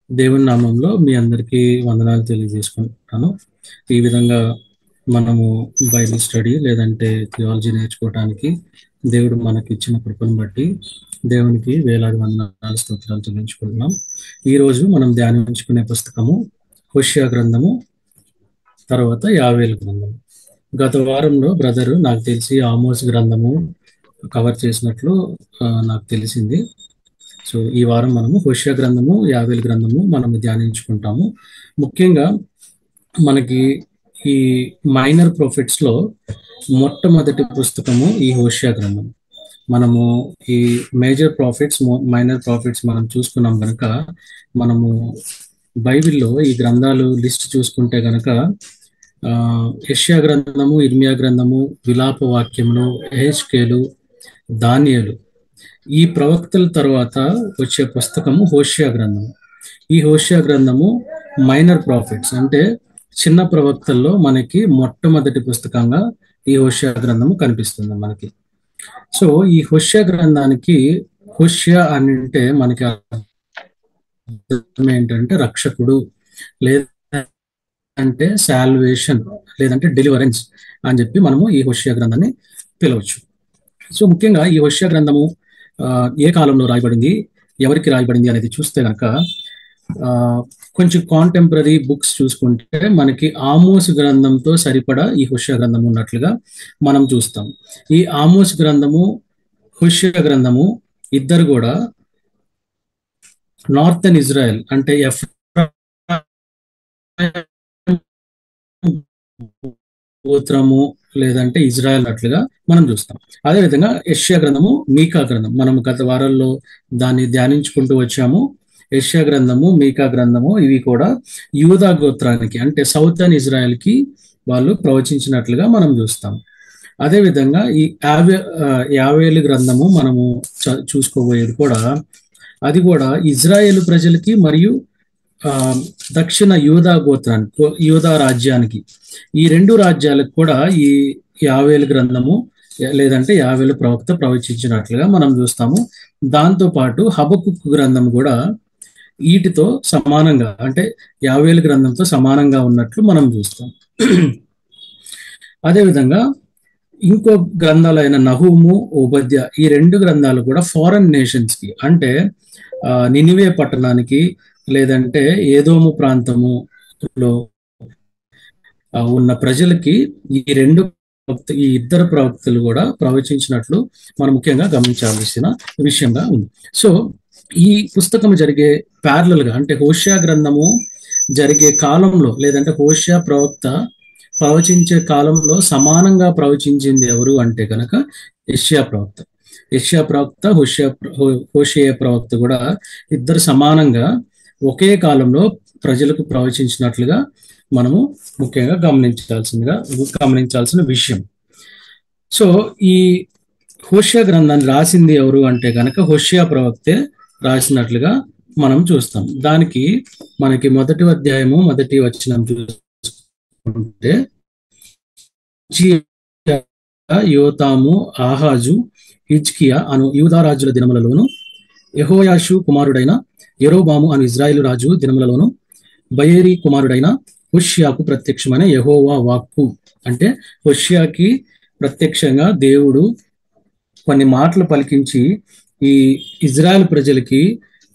దేవుని నామంలో మీ అందరికీ వందనాలు తెలియజేసుకుంటున్నాను. ఈ విధంగా మనము బైబిల్ స్టడీ లేదంటే థియాలజీ నేర్చుకోవడానికి దేవుడు మనకి ఇచ్చిన కృపను బట్టి దేవునికి వేలాది వందనాలు స్తోత్రాలు చెల్లించుకుంటున్నాం. ఈరోజు మనం ధ్యానించుకునే పుస్తకము హోషేయ గ్రంథము, తర్వాత యావేలు గ్రంథము. గత వారంలో బ్రదరు నాకు తెలిసి ఆమోస్ గ్రంథము కవర్ చేసినట్లు నాకు తెలిసింది. సో ఈ వారం మనము హోషేయ గ్రంథము, యావేలు గ్రంథము మనము ధ్యానించుకుంటాము. ముఖ్యంగా మనకి ఈ మైనర్ ప్రాఫిట్స్ లో మొట్టమొదటి పుస్తకము ఈ హోషేయ గ్రంథం. మనము ఈ మేజర్ ప్రాఫిట్స్, మైనర్ ప్రాఫిట్స్ మనం చూసుకున్నాం కనుక, మనము బైబిల్లో ఈ గ్రంథాలు లిస్ట్ చూసుకుంటే గనక యెషయా గ్రంథము, ఇర్మియా గ్రంథము, విలాప వాక్యములు, యెహెజ్కేలు, దానియేలు, ఈ ప్రవక్తల తర్వాత వచ్చే పుస్తకము హోషేయ గ్రంథము. ఈ హోషేయ గ్రంథము మైనర్ ప్రాఫిట్స్ అంటే చిన్న ప్రవక్తల్లో మనకి మొట్టమొదటి పుస్తకంగా ఈ హోషేయ గ్రంథము కనిపిస్తుంది మనకి. సో ఈ హోషేయ గ్రంథానికి హోషేయ అని అంటే మనకి అర్థం ఏంటంటే రక్షకుడు, లేదంటే సాల్వేషన్, లేదంటే డెలివరెన్స్ అని చెప్పి మనము ఈ హోషేయ గ్రంథాన్ని పిలవచ్చు. సో ముఖ్యంగా ఈ హోషేయ గ్రంథము ఏ కాలంలో రాయబడింది, ఎవరికి రాయబడింది అనేది చూస్తే కనుక కొంచెం కాంటెంపరీ బుక్స్ చూసుకుంటే మనకి ఆమోస్ గ్రంథంతో సరిపడా ఈ హోషేయ గ్రంథం ఉన్నట్లుగా మనం చూస్తాం. ఈ ఆమోస్ గ్రంథము, హోషేయ గ్రంథము ఇద్దరు కూడా నార్థన్ ఇజ్రాయెల్ అంటే గోత్రము లేదంటే ఇజ్రాయెల్ అట్లుగా మనం చూస్తాం. అదేవిధంగా యెషయా గ్రంథము, మీకా గ్రంథం మనం గత వారాల్లో దాన్ని ధ్యానించుకుంటూ వచ్చాము. యెషయా గ్రంథము, మీకా గ్రంథము ఇవి కూడా యూదా గోత్రానికి అంటే సౌతర్న్ ఇజ్రాయెల్ కి వాళ్ళు ప్రవచించినట్లుగా మనం చూస్తాం. అదేవిధంగా ఈ యావేలు గ్రంథము మనము చూసుకోబోయేది కూడా, అది కూడా ఇజ్రాయేల్ ప్రజలకి మరియు దక్షిణ యూదా గోత్రానికి, యూదా రాజ్యానికి, ఈ రెండు రాజ్యాలకు కూడా ఈ యావేలు గ్రంథము లేదంటే యావేలు ప్రవక్త ప్రవచించినట్లుగా మనం చూస్తాము. దాంతో పాటు హబక్కుకు గ్రంథం కూడా వీటితో సమానంగా అంటే యావేలు గ్రంథంతో సమానంగా ఉన్నట్లు మనం చూస్తాం. అదేవిధంగా ఇంకో గ్రంథాలైన నహూము, ఓబద్య, ఈ రెండు గ్రంథాలు కూడా ఫారెన్ నేషన్స్ కి అంటే నినివే పట్టణానికి లేదంటే ఏదోము ప్రాంతములో ఉన్న ప్రజలకి ఈ ఇద్దరు ప్రవక్తలు కూడా ప్రవచించినట్లు మనం ముఖ్యంగా గమనించాల్సిన విషయంగా ఉంది. సో ఈ పుస్తకం జరిగే ప్యారలల్ గా అంటే హోషేయ గ్రంథము జరిగే కాలంలో లేదంటే హోషేయ ప్రవక్త ప్రవచించే కాలంలో సమానంగా ప్రవచించింది ఎవరు అంటే కనుక యెషయా ప్రవక్త. యెషయా ప్రవక్త, హోషేయ ప్రవక్త కూడా ఇద్దరు సమానంగా ఒకే కాలంలో ప్రజలకు ప్రవచించినట్లుగా మనము ముఖ్యంగా గమనించాల్సిన విషయం. సో ఈ హోషేయ గ్రంథాన్ని రాసింది ఎవరు అంటే కనుక హోషేయ ప్రవక్తే రాసినట్లుగా మనం చూస్తాం. దానికి మనకి మొదటి అధ్యాయము, మొదటి వచనం చూసుకుంటే, యోతాము, ఆహాజు, హిజ్కియా అను యూదా రాజుల దినములలోను, యెహోయాషు కుమారుడైన యెరోబాము అను ఇజ్రాయేలు రాజు దినములలోను, బయేరి కుమారుడైన హోషేయకు ప్రత్యక్షమైన యెహోవా వాక్కు అంటే హోషేయకి ప్రత్యక్షంగా దేవుడు కొన్ని మాటలు పలికించి ఈ ఇజ్రాయెల్ ప్రజలకి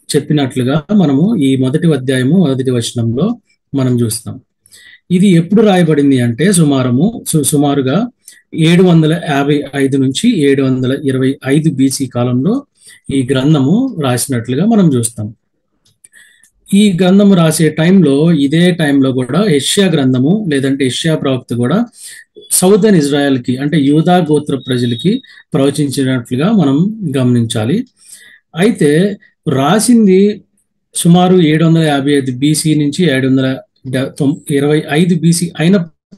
చెప్పినట్లుగా మనము ఈ మొదటి అధ్యాయము, మొదటి వచనంలో మనం చూస్తాం. ఇది ఎప్పుడు రాయబడింది అంటే సుమారుగా 755 నుంచి 725 BC కాలంలో ఈ గ్రంథము రాసినట్లుగా మనం చూస్తాం. ఈ గ్రంథము రాసే టైంలో, ఇదే టైంలో కూడా యెషయా గ్రంథము లేదంటే యెషయా ప్రవక్త కూడా సౌదర్న్ ఇజ్రాయెల్ కి అంటే యూదా గోత్ర ప్రజలకి ప్రవచించినట్లుగా మనం గమనించాలి. అయితే రాసింది సుమారు 755 BC నుంచి 725 BC అయినప్పటికీ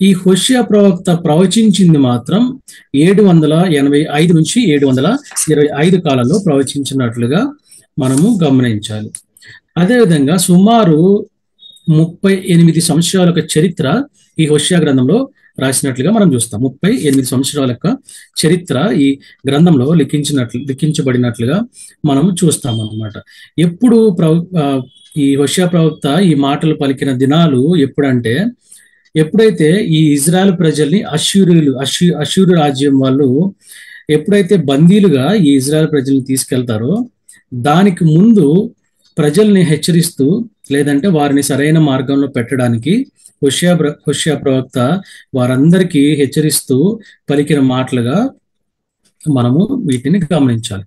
ఈ హోషేయ ప్రవక్త ప్రవచించింది మాత్రం 785 నుంచి 725 కాలంలో ప్రవచించినట్లుగా మనము గమనించాలి. అదేవిధంగా సుమారు 38 సంవత్సరాల చరిత్ర ఈ హోషేయ గ్రంథంలో రాసినట్లుగా మనం చూస్తాం. 38 సంవత్సరాల యొక్క చరిత్ర ఈ గ్రంథంలో లిఖించబడినట్లుగా మనం చూస్తాం అన్నమాట. ఎప్పుడు ఈ హోషేయ ప్రవక్త ఈ మాటలు పలికిన దినాలు ఎప్పుడంటే, ఎప్పుడైతే ఈ ఇజ్రాయెల్ ప్రజల్ని అష్షూరు రాజ్యం వాళ్ళు ఎప్పుడైతే బందీలుగా ఈ ఇజ్రాయెల్ ప్రజల్ని తీసుకెళ్తారో, దానికి ముందు ప్రజల్ని హెచ్చరిస్తూ లేదంటే వారిని సరైన మార్గంలో పెట్టడానికి హోషేయ ప్రవక్త వారందరికీ హెచ్చరిస్తూ పలికిన మాటలుగా మనము వీటిని గమనించాలి.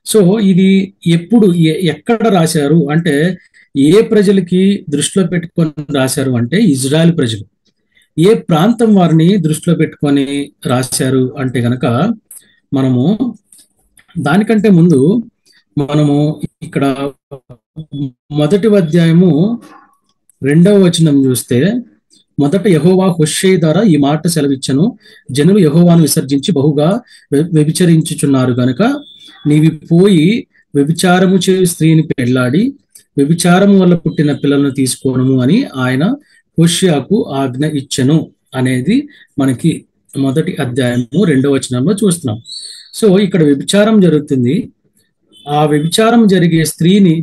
సో ఇది ఎప్పుడు ఎక్కడ రాశారు అంటే, ఏ ప్రజలకి దృష్టిలో పెట్టుకొని రాశారు అంటే ఇజ్రాయెల్ ప్రజలు. ఏ ప్రాంతం వారిని దృష్టిలో పెట్టుకొని రాశారు అంటే గనక, మనము దానికంటే ముందు మనము ఇక్కడ మొదటి అధ్యాయము 2వ వచనం చూస్తే, మొదట యెహోవా హోషేయ ద్వారా ఈ మాట సెలవిచ్చను, జనులు యెహోవాను విసర్జించి బహుగా వ్యభిచరించుచున్నారు గనుక నీవి పోయి వ్యభిచారము చేయు స్త్రీని పెళ్లాడి వ్యభిచారము వల్ల పుట్టిన పిల్లలను తీసుకోనము అని ఆయన హోషేయకు ఆజ్ఞ ఇచ్చెను అనేది మనకి మొదటి అధ్యాయము 2వ వచనంలో చూస్తున్నాం. సో ఇక్కడ వ్యభిచారం జరుగుతుంది. ఆ వ్యభిచారం జరిగే స్త్రీని,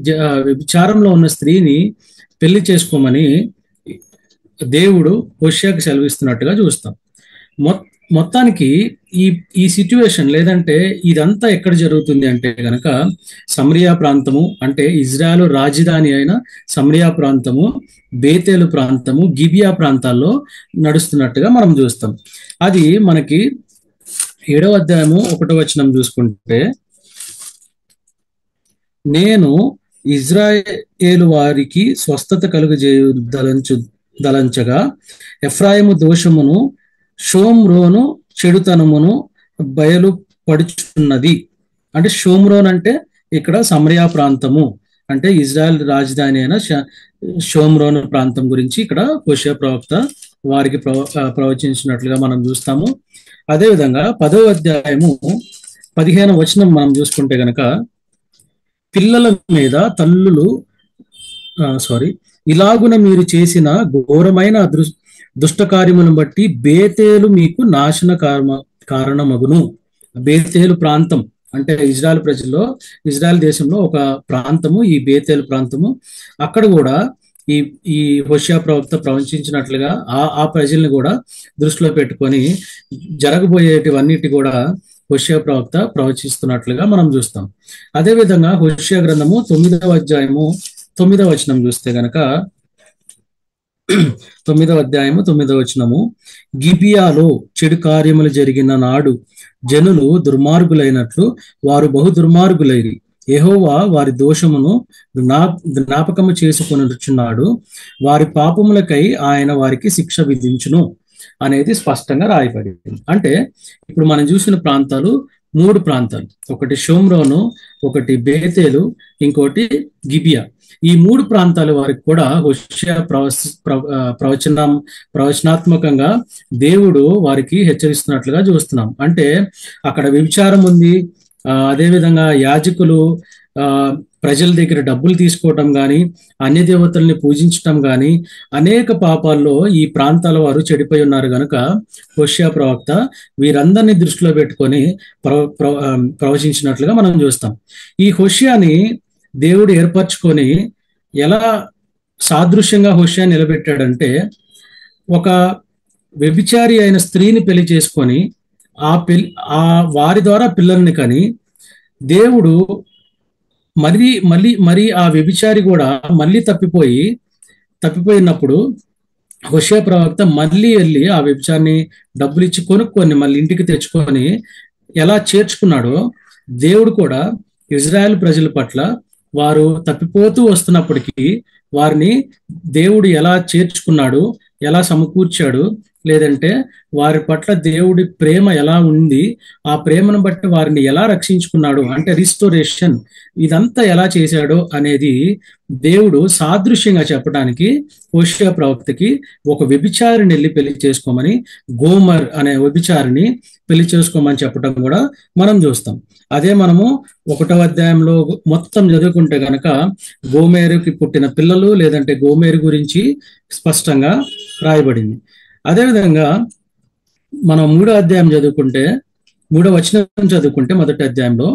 వ్యభిచారంలో ఉన్న స్త్రీని పెళ్లి చేసుకోమని దేవుడు హోషేయకు సెలవిస్తున్నట్టుగా చూస్తాం. మొత్తానికి ఈ సిచ్యువేషన్ లేదంటే ఇదంతా ఎక్కడ జరుగుతుంది అంటే గనక, సమరియా ప్రాంతము అంటే ఇజ్రాయెల్ రాజధాని అయిన సమరియా ప్రాంతము, బేతేలు ప్రాంతము, గిబియా ప్రాంతాల్లో నడుస్తున్నట్టుగా మనం చూస్తాం. అది మనకి 7వ అధ్యాయము 1వ వచనం చూసుకుంటే, నేను ఇజ్రాయేలు వారికి స్వస్థత కలుగజేయు దలంచగా ఎఫ్రాయిము దోషమును షోమ్రోను చెడుతనమును బయలుపడుచున్నది. అంటే షోమ్రోన్ అంటే ఇక్కడ సమరియా ప్రాంతము, అంటే ఇజ్రాయెల్ రాజధాని అయిన షోమ్రోను ప్రాంతం గురించి ఇక్కడ హోషేయ ప్రవక్త వారికి ప్రవచించినట్లుగా మనం చూస్తాము. అదేవిధంగా 10వ అధ్యాయము 15వ వచనం మనం చూసుకుంటే గనక, పిల్లల మీద తల్లులు ఇలాగున మీరు చేసిన ఘోరమైన దుష్ట కార్యములను బట్టి బేతేలు మీకు నాశన కారణమగును. బేతేలు ప్రాంతం అంటే ఇజ్రాయెల్ ప్రజల్లో, ఇజ్రాయెల్ దేశంలో ఒక ప్రాంతము ఈ బేతేలు ప్రాంతము. అక్కడ కూడా ఈ హోషేయ ప్రవక్త ప్రవచించినట్లుగా ఆ ప్రజల్ని కూడా దృష్టిలో పెట్టుకొని జరగబోయేటివన్నిటి కూడా హోషేయ ప్రవక్త ప్రవచిస్తున్నట్లుగా మనం చూస్తాం. అదేవిధంగా హోషేయ గ్రంథము 9వ అధ్యాయము 9వ వచనం చూస్తే గనక, 9వ అధ్యాయము 9వ వచనము, గిబియాలో చెడు కార్యములు జరిగిన నాడు జనులు దుర్మార్గులైనట్లు వారు బహు దుర్మార్గులైరి, యెహోవా వారి దోషమును జ్ఞాపకము చేసుకొనుచున్నాడు, వారి పాపములకై ఆయన వారికి శిక్ష విధించును అనేది స్పష్టంగా రాయబడింది. అంటే ఇప్పుడు మనం చూసిన ప్రాంతాలు 3 ప్రాంతాలు, ఒకటి షోమ్రోను, ఒకటి బేతేలు, ఇంకోటి గిబియా. ఈ 3 ప్రాంతాల వారికి కూడా హోషేయ ప్రవచనాత్మకంగా దేవుడు వారికి హెచ్చరిస్తున్నట్లుగా చూస్తున్నాం. అంటే అక్కడ వ్యభిచారం ఉంది. అదేవిధంగా యాజకులు ప్రజల దగ్గర డబ్బులు తీసుకోవటం కానీ, అన్య దేవతల్ని పూజించటం కానీ, అనేక పాపాల్లో ఈ ప్రాంతాల వారు చెడిపోయి ఉన్నారు కనుక హోషేయ ప్రవక్త వీరందరినీ దృష్టిలో పెట్టుకొని ప్రవచించినట్లుగా మనం చూస్తాం. ఈ హోషేయని దేవుడు ఏర్పరచుకొని ఎలా సాదృశ్యంగా హోషేయ నిలబెట్టాడంటే, ఒక వ్యభిచారి అయిన స్త్రీని పెళ్లి చేసుకొని వారి ద్వారా పిల్లల్ని కని, దేవుడు మళ్ళీ ఆ వ్యభిచారి కూడా మళ్ళీ తప్పిపోయినప్పుడు హోషేయ ప్రవక్త మళ్ళీ వెళ్ళి ఆ వ్యభిచారిని డబ్బులు ఇచ్చి కొనుక్కొని మళ్ళీ ఇంటికి తెచ్చుకొని ఎలా చేర్చుకున్నాడో, దేవుడు కూడా ఇజ్రాయెల్ ప్రజల పట్ల వారు తప్పిపోతూ వస్తున్నప్పటికీ వారిని దేవుడు ఎలా చేర్చుకున్నాడు, ఎలా సమకూర్చాడు, లేదంటే వారి పట్ల దేవుడి ప్రేమ ఎలా ఉంది, ఆ ప్రేమను బట్టి వారిని ఎలా రక్షించుకున్నాడు అంటే రిస్టోరేషన్, ఇదంతా ఎలా చేశాడో అనేది దేవుడు సాదృశ్యంగా చెప్పడానికి హోషేయ ప్రవక్తకి ఒక వ్యభిచారిని వెళ్ళి పెళ్లి చేసుకోమని, గోమర్ అనే వ్యభిచారిని పెళ్లి చేసుకోమని చెప్పడం కూడా మనం చూస్తాం. అదే మనము 1వ అధ్యాయంలో మొత్తం చదువుకుంటే గనక గోమేరుకి పుట్టిన పిల్లలు లేదంటే గోమేరు గురించి స్పష్టంగా రాయబడింది. అదేవిధంగా మనం 3వ అధ్యాయం చదువుకుంటే, 3వ వచనం చదువుకుంటే మొదటి అధ్యాయంలో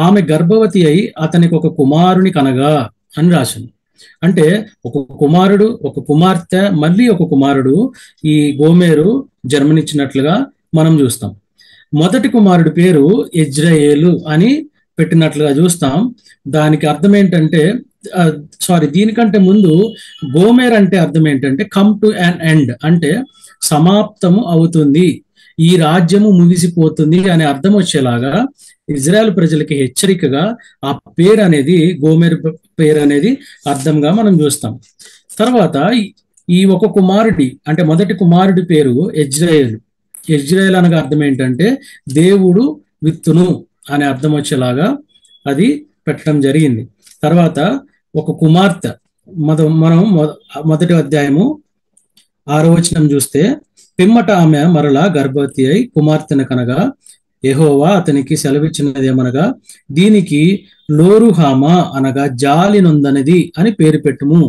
ఆమె గర్భవతి అయి అతనికి ఒక కుమారుని కనగా అని రాసింది. అంటే ఒక కుమారుడు, ఒక కుమార్తె, మళ్ళీ ఒక కుమారుడు ఈ గోమేరు జన్మనిచ్చినట్లుగా మనం చూస్తాం. మొదటి కుమారుడి పేరు ఇజ్రాయేలు అని పెట్టినట్లుగా చూస్తాం. దానికి అర్థం ఏంటంటే, దీనికంటే ముందు గోమేర్ అంటే అర్థం ఏంటంటే కమ్ టు అన్ ఎండ్, అంటే సమాప్తము అవుతుంది, ఈ రాజ్యము ముగిసిపోతుంది అనే అర్థం వచ్చేలాగా ఇజ్రాయెల్ ప్రజలకి హెచ్చరికగా ఆ పేరు అనేది, గోమేర్ పేరు అనేది అర్థంగా మనం చూస్తాం. తర్వాత ఈ ఒక కుమారుడి అంటే మొదటి కుమారుడి పేరు ఇజ్రాయేల్. ఇజ్రాయేల్ అనగా అర్థం ఏంటంటే దేవుడు విత్తును అనే అర్థం వచ్చేలాగా అది పెట్టడం జరిగింది. తర్వాత ఒక కుమార్తె, మనం మొదటి అధ్యాయము 6వ వచనం చూస్తే, పిమ్మట ఆమె మరలా గర్భవతి అయి కుమార్తెను కనగా యెహోవా అతనికి సెలవిచ్చినదేమనగా, దీనికి లోరుహామా అనగా జాలి నొందనిది అని పేరు పెట్టుము.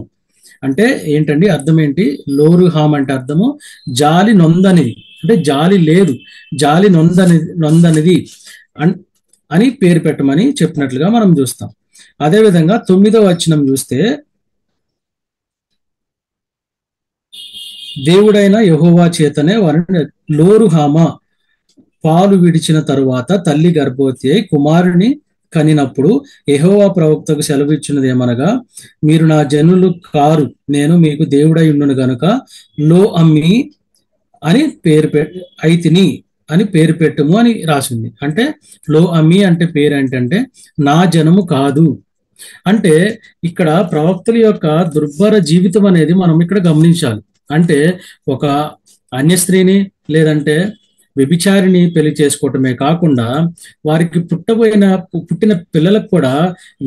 అంటే ఏంటండి అర్థం ఏంటి? లోరుహామ్ అంటే అర్థము జాలి నొందనిది, అంటే జాలి లేదు, జాలి నొందనిది అని పేరు పెట్టమని చెప్పినట్లుగా మనం చూస్తాం. అదేవిధంగా 9వ వచనం చూస్తే, దేవుడైన యెహోవా చేతనే వారిని లోరుహామా పాలు విడిచిన తరువాత తల్లి గర్భవతి అయి కుమారుని కనినప్పుడు యెహోవా ప్రవక్తకు సెలవిచ్చినది ఏమనగా, మీరు నా జనులు కారు, నేను మీకు దేవుడై ఉండును గనుక లో అమ్మి అని అయితిని అని పేరు పెట్టుము అని రాసింది. అంటే లో అమ్మి అంటే పేరు ఏంటంటే నా జనము కాదు. అంటే ఇక్కడ ప్రవక్తల యొక్క దుర్భర జీవితం అనేది మనం ఇక్కడ గమనించాలి. అంటే ఒక అన్య స్త్రీని లేదంటే వ్యభిచారిని పెళ్లి చేసుకోవటమే కాకుండా వారికి పుట్టిన పిల్లలకు కూడా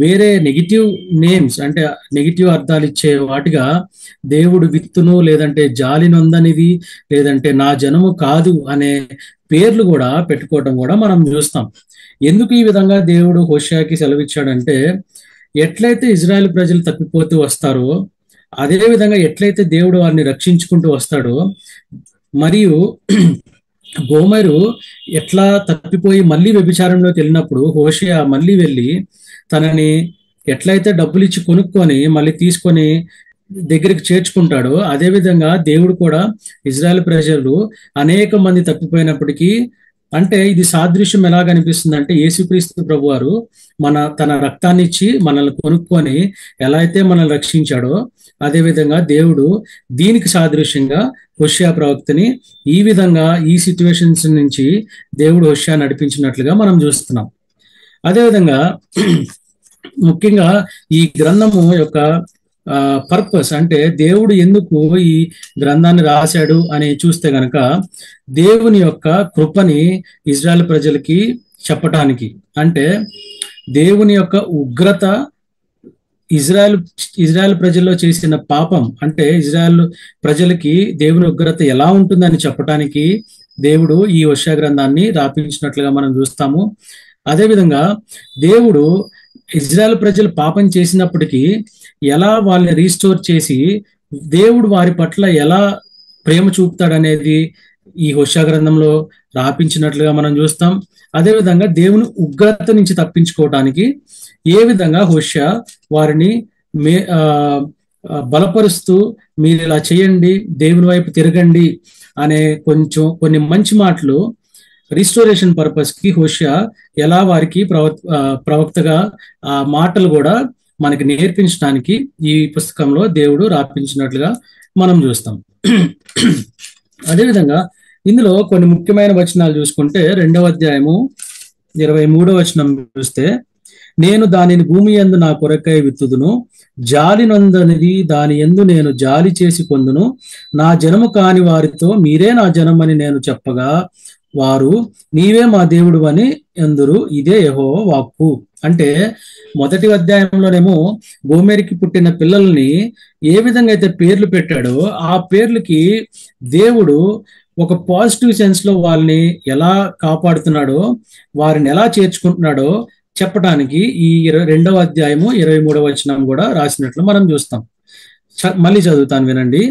వేరే నెగిటివ్ నేమ్స్, అంటే నెగిటివ్ అర్థాలు ఇచ్చే వాటిగా దేవుడు విత్తును, లేదంటే జాలి నొందనిది, లేదంటే నా జనము కాదు అనే పేర్లు కూడా పెట్టుకోవటం కూడా మనం చూస్తాం. ఎందుకు ఈ విధంగా దేవుడు హోషేయాకి సెలవిచ్చాడంటే, ఎట్లయితే ఇజ్రాయెల్ ప్రజలు తప్పిపోతూ వస్తారో అదే విధంగా ఎట్లయితే దేవుడు వారిని రక్షించుకుంటూ వస్తాడో, మరియు గోమెరు ఎట్లా తప్పిపోయి మళ్ళీ వ్యభిచారంలోకి వెళ్ళినప్పుడు హోషేయ మళ్ళీ వెళ్ళి తనని ఎట్లయితే డబ్బులు ఇచ్చి కొనుక్కొని మళ్ళీ తీసుకొని దగ్గరికి చేర్చుకుంటాడో, అదేవిధంగా దేవుడు కూడా ఇజ్రాయెల్ ప్రజలు అనేక మంది తప్పిపోయినప్పటికీ, అంటే ఇది సాదృశ్యం ఎలా కనిపిస్తుంది అంటే, యేసుక్రీస్తు ప్రభువారు తన రక్తాన్ని ఇచ్చి మనల్ని కొనుక్కొని ఎలా అయితే మనల్ని రక్షించాడో, అదేవిధంగా దేవుడు దీనికి సాదృశ్యంగా హోషేయ ప్రవక్తని ఈ విధంగా ఈ సిచ్యువేషన్స్ నుంచి దేవుడు హోషేయ నడిపించినట్లుగా మనం చూస్తున్నాం. అదేవిధంగా ముఖ్యంగా ఈ గ్రంథము యొక్క పర్పస్, అంటే దేవుడు ఎందుకు ఈ గ్రంథాన్ని రాశాడు అని చూస్తే గనక, దేవుని యొక్క కృపని ఇజ్రాయెల్ ప్రజలకి చెప్పటానికి, అంటే దేవుని యొక్క ఉగ్రత ఇజ్రాయెల్ ప్రజల్లో చేసిన పాపం, అంటే ఇజ్రాయెల్ ప్రజలకి దేవుని ఉగ్రత ఎలా ఉంటుందని చెప్పటానికి దేవుడు ఈ హోషేయ గ్రంథాన్ని రాపించినట్లుగా మనం చూస్తాము. అదేవిధంగా దేవుడు ఇజ్రాయెల్ ప్రజలు పాపం చేసినప్పటికీ ఎలా వాళ్ళని రీస్టోర్ చేసి దేవుడు వారి పట్ల ఎలా ప్రేమ చూపుతాడనేది ఈ హోషేయ గ్రంథంలో రాపించినట్లుగా మనం చూస్తాం. అదేవిధంగా దేవుని ఉగ్రత నుంచి తప్పించుకోవడానికి ఏ విధంగా హోషేయ వారిని బలపరుస్తూ, మీరు ఇలా చేయండి, దేవుని వైపు తిరగండి అనే కొన్ని మంచి మాటలు రిస్టోరేషన్ పర్పస్ కి హోషేయ ఎలా వారికి ప్రవక్తగా ఆ మాటలు కూడా మనకి నేర్పించడానికి ఈ పుస్తకంలో దేవుడు రాపించినట్లుగా మనం చూస్తాం. అదేవిధంగా ఇందులో కొన్ని ముఖ్యమైన వచనాలు చూసుకుంటే, 2వ అధ్యాయము 23వ వచనం చూస్తే, నేను దానిని భూమి యందు నా కొరకై విత్తుదును, జాలి నొందనిది దాని యందు నేను జాలి చేసి పొందును, నా జనము కాని వారితో మీరే నా జనమని నేను చెప్పగా వారు నీవే మా దేవుడు అని ఎందురు, ఇదే యెహోవా వాక్కు. అంటే మొదటి అధ్యాయంలోనేమో గోమెరికి పుట్టిన పిల్లల్ని ఏ విధంగా అయితే పేర్లు పెట్టాడో, ఆ పేర్లకి దేవుడు ఒక పాజిటివ్ సెన్స్ లో వాళ్ళని ఎలా కాపాడుతున్నాడో, వారిని ఎలా చేర్చుకుంటున్నాడో చెప్పడానికి ఈ 2వ అధ్యాయము 23వ వచనం కూడా రాసినట్లు మనం చూస్తాం. మళ్ళీ చదువుతాను వినండి.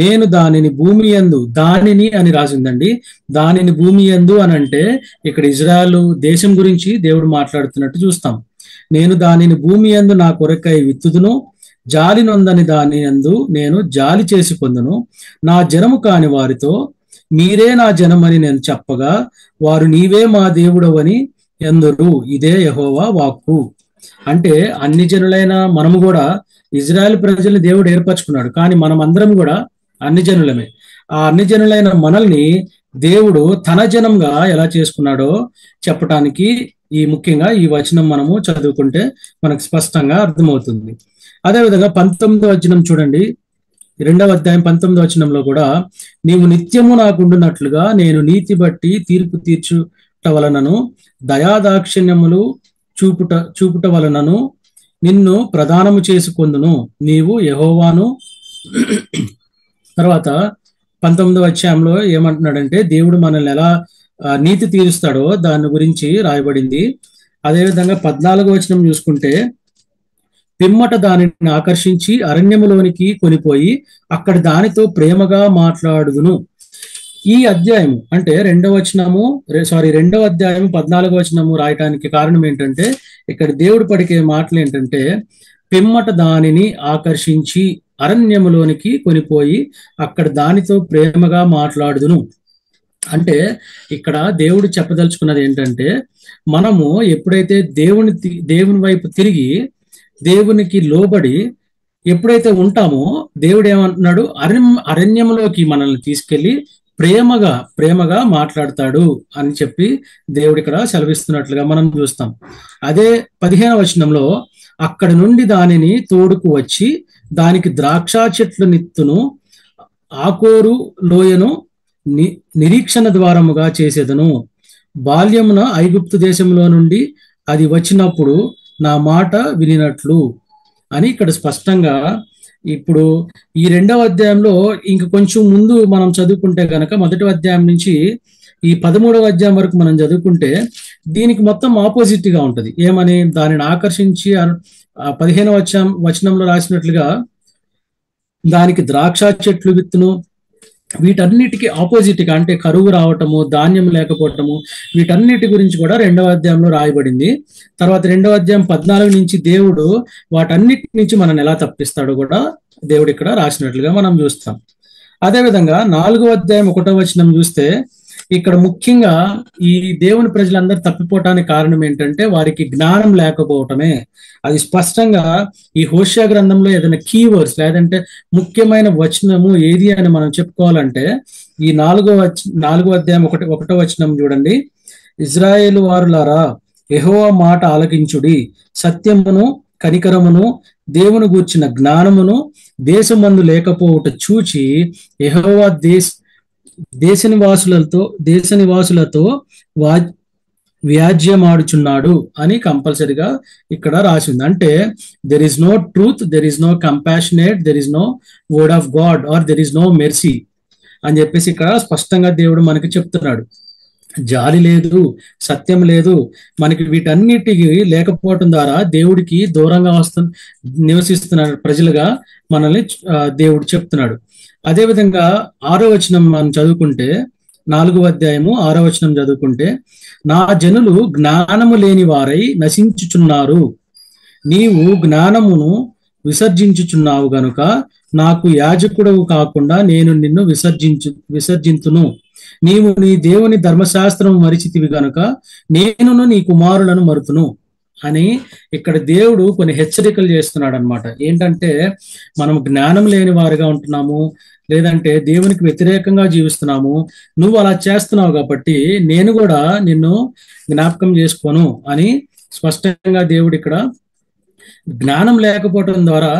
నేను దానిని భూమి యందు, దానిని అని రాసిందండి. దానిని భూమి యందు అని అంటే ఇక్కడ ఇజ్రాయెల్ దేశం గురించి దేవుడు మాట్లాడుతున్నట్టు చూస్తాం. నేను దానిని భూమి యందు నా కొరకై విత్తుదును, జాలి నొందని దాని యందు నేను జాలి చేసి పొందును. నా జనము కాని వారితో మీరే నా జనమని నేను చెప్పగా వారు నీవే మా దేవుడవని ఎందరు. ఇదే యెహోవా వాక్కు. అంటే అన్ని జనులైన మనము కూడా, ఇజ్రాయెల్ ప్రజల్ని దేవుడు ఏర్పరచుకున్నాడు, కానీ మనం అందరం కూడా అన్ని జనులమే. ఆ అన్ని జనులైన మనల్ని దేవుడు తన జనంగా ఎలా చేసుకున్నాడో చెప్పటానికి ముఖ్యంగా ఈ వచనం మనము చదువుకుంటే మనకు స్పష్టంగా అర్థమవుతుంది. అదేవిధంగా 19వ వచనం చూడండి. 2వ అధ్యాయం 19వ వచనంలో కూడా, నీవు నిత్యము నాకుండునట్లుగా నేను నీతి బట్టి తీర్పు తీర్చుట వలనను దయాదాక్షిణ్యములు చూపుట వలనను నిన్ను ప్రదానము చేసుకొందును, నీవు యెహోవాను. తర్వాత 19వ అధ్యాయంలో ఏమంటున్నాడంటే దేవుడు మనల్ని ఎలా నీతి తీరుస్తాడో దాని గురించి రాయబడింది. అదేవిధంగా 14వ వచనం చూసుకుంటే, పిమ్మట దానిని ఆకర్షించి అరణ్యములోనికి కొనిపోయి అక్కడ దానితో ప్రేమగా మాట్లాడుదును. ఈ అధ్యాయము అంటే 2వ అధ్యాయం 14వ వచనము రాయటానికి కారణం ఏంటంటే, ఇక్కడ దేవుడు పలికే మాటలు ఏంటంటే, పిమ్మట దానిని ఆకర్షించి అరణ్యములోనికి కొనిపోయి అక్కడ దానితో ప్రేమగా మాట్లాడుదును. అంటే ఇక్కడ దేవుడు చెప్పదలుచుకున్నది ఏంటంటే, మనము ఎప్పుడైతే దేవుని వైపు తిరిగి దేవునికి లోబడి ఎప్పుడైతే ఉంటామో దేవుడు ఏమంటున్నాడు, అరణ్యంలోకి మనల్ని తీసుకెళ్లి ప్రేమగా మాట్లాడతాడు అని చెప్పి దేవుడు ఇక్కడ సెలవిస్తున్నట్లుగా మనం చూస్తాం. అదే 15వ వచనంలో, అక్కడ నుండి దానిని తోడుకు వచ్చి దానికి ద్రాక్ష చెట్లు నిత్తును ఆకోరు లోయను నిరీక్షణ ద్వారముగా చేసేదను. బాల్యమున ఐగుప్తు దేశంలో నుండి అది వచ్చినప్పుడు నా మాట వినినట్లు అని ఇక్కడ స్పష్టంగా. ఇప్పుడు ఈ 2వ అధ్యాయంలో ఇంక కొంచెం ముందు మనం చదువుకుంటే కనుక, 1వ అధ్యాయం నుంచి ఈ 13వ అధ్యాయం వరకు మనం చదువుకుంటే దీనికి మొత్తం ఆపోజిట్ గా ఉంటది. ఏమని, దానిని ఆకర్షించి 15వ వచనంలో రాసినట్లుగా దానికి ద్రాక్ష చెట్లు విత్తును, వీటన్నిటికీ ఆపోజిట్ గా అంటే కరువు రావటము, ధాన్యం లేకపోవటము, వీటన్నిటి గురించి కూడా 2వ అధ్యాయంలో రాయబడింది. తర్వాత 2వ అధ్యాయం 14 నుంచి దేవుడు వాటన్నిటి నుంచి మనల్ని ఎలా తప్పిస్తాడో కూడా దేవుడు ఇక్కడ రాసినట్లుగా మనం చూస్తాం. అదేవిధంగా 4వ అధ్యాయం 1వ వచనం చూస్తే, ఇక్కడ ముఖ్యంగా ఈ దేవుని ప్రజలందరూ తప్పిపోవటానికి కారణం ఏంటంటే వారికి జ్ఞానం లేకపోవటమే. అది స్పష్టంగా ఈ హోషేయ గ్రంథంలో ఏదైనా కీవర్డ్స్ లేదంటే ముఖ్యమైన వచనము ఏది అని మనం చెప్పుకోవాలంటే ఈ 4వ అధ్యాయం 1వ వచనం చూడండి. ఇజ్రాయేలు వారులారా, యెహోవా మాట ఆలకించుడి, సత్యమును కనికరమును దేవుని గూర్చిన జ్ఞానమును దేశమందు లేకపోవుట చూచి యెహోవా దేశ నివాసులతో వ్యాజ్యమాడుచున్నాడు అని కంపల్సరిగా ఇక్కడ రాసింది. అంటే there is no truth, there is no compassionate, there is no word of God or there is no mercy అని చెప్పేసి ఇక్కడ స్పష్టంగా దేవుడు మనకి చెప్తున్నాడు. జాలి లేదు, సత్యం లేదు, మనకి వీటన్నిటికి లేకపోవటం ద్వారా దేవుడికి దూరంగా నివసిస్తున్న ప్రజలుగా మనల్ని దేవుడు చెప్తున్నాడు. అదేవిధంగా 6వ వచనం మనం చదువుకుంటే, 4వ అధ్యాయము 6వ వచనం చదువుకుంటే, నా జనులు జ్ఞానము లేని వారై నశించుచున్నారు, నీవు జ్ఞానమును విసర్జించుచున్నావు గనుక నాకు యాజకుడవు కాకుండా నేను నిన్ను విసర్జింతును. నీవు నీ దేవుని ధర్మశాస్త్రము మరిచితివి గనుక నేనును నీ కుమారులను మరుతును అని ఇక్కడ దేవుడు కొన్ని హెచ్చరికలు చేస్తున్నాడు అనమాట. ఏంటంటే మనం జ్ఞానం లేని వారిగా ఉంటున్నాము, లేదంటే దేవునికి వ్యతిరేకంగా జీవిస్తున్నాము, నువ్వు అలా చేస్తున్నావు కాబట్టి నేను కూడా నిన్ను జ్ఞాపకం చేసుకోను అని స్పష్టంగా దేవుడు ఇక్కడ జ్ఞానం లేకపోవడం ద్వారా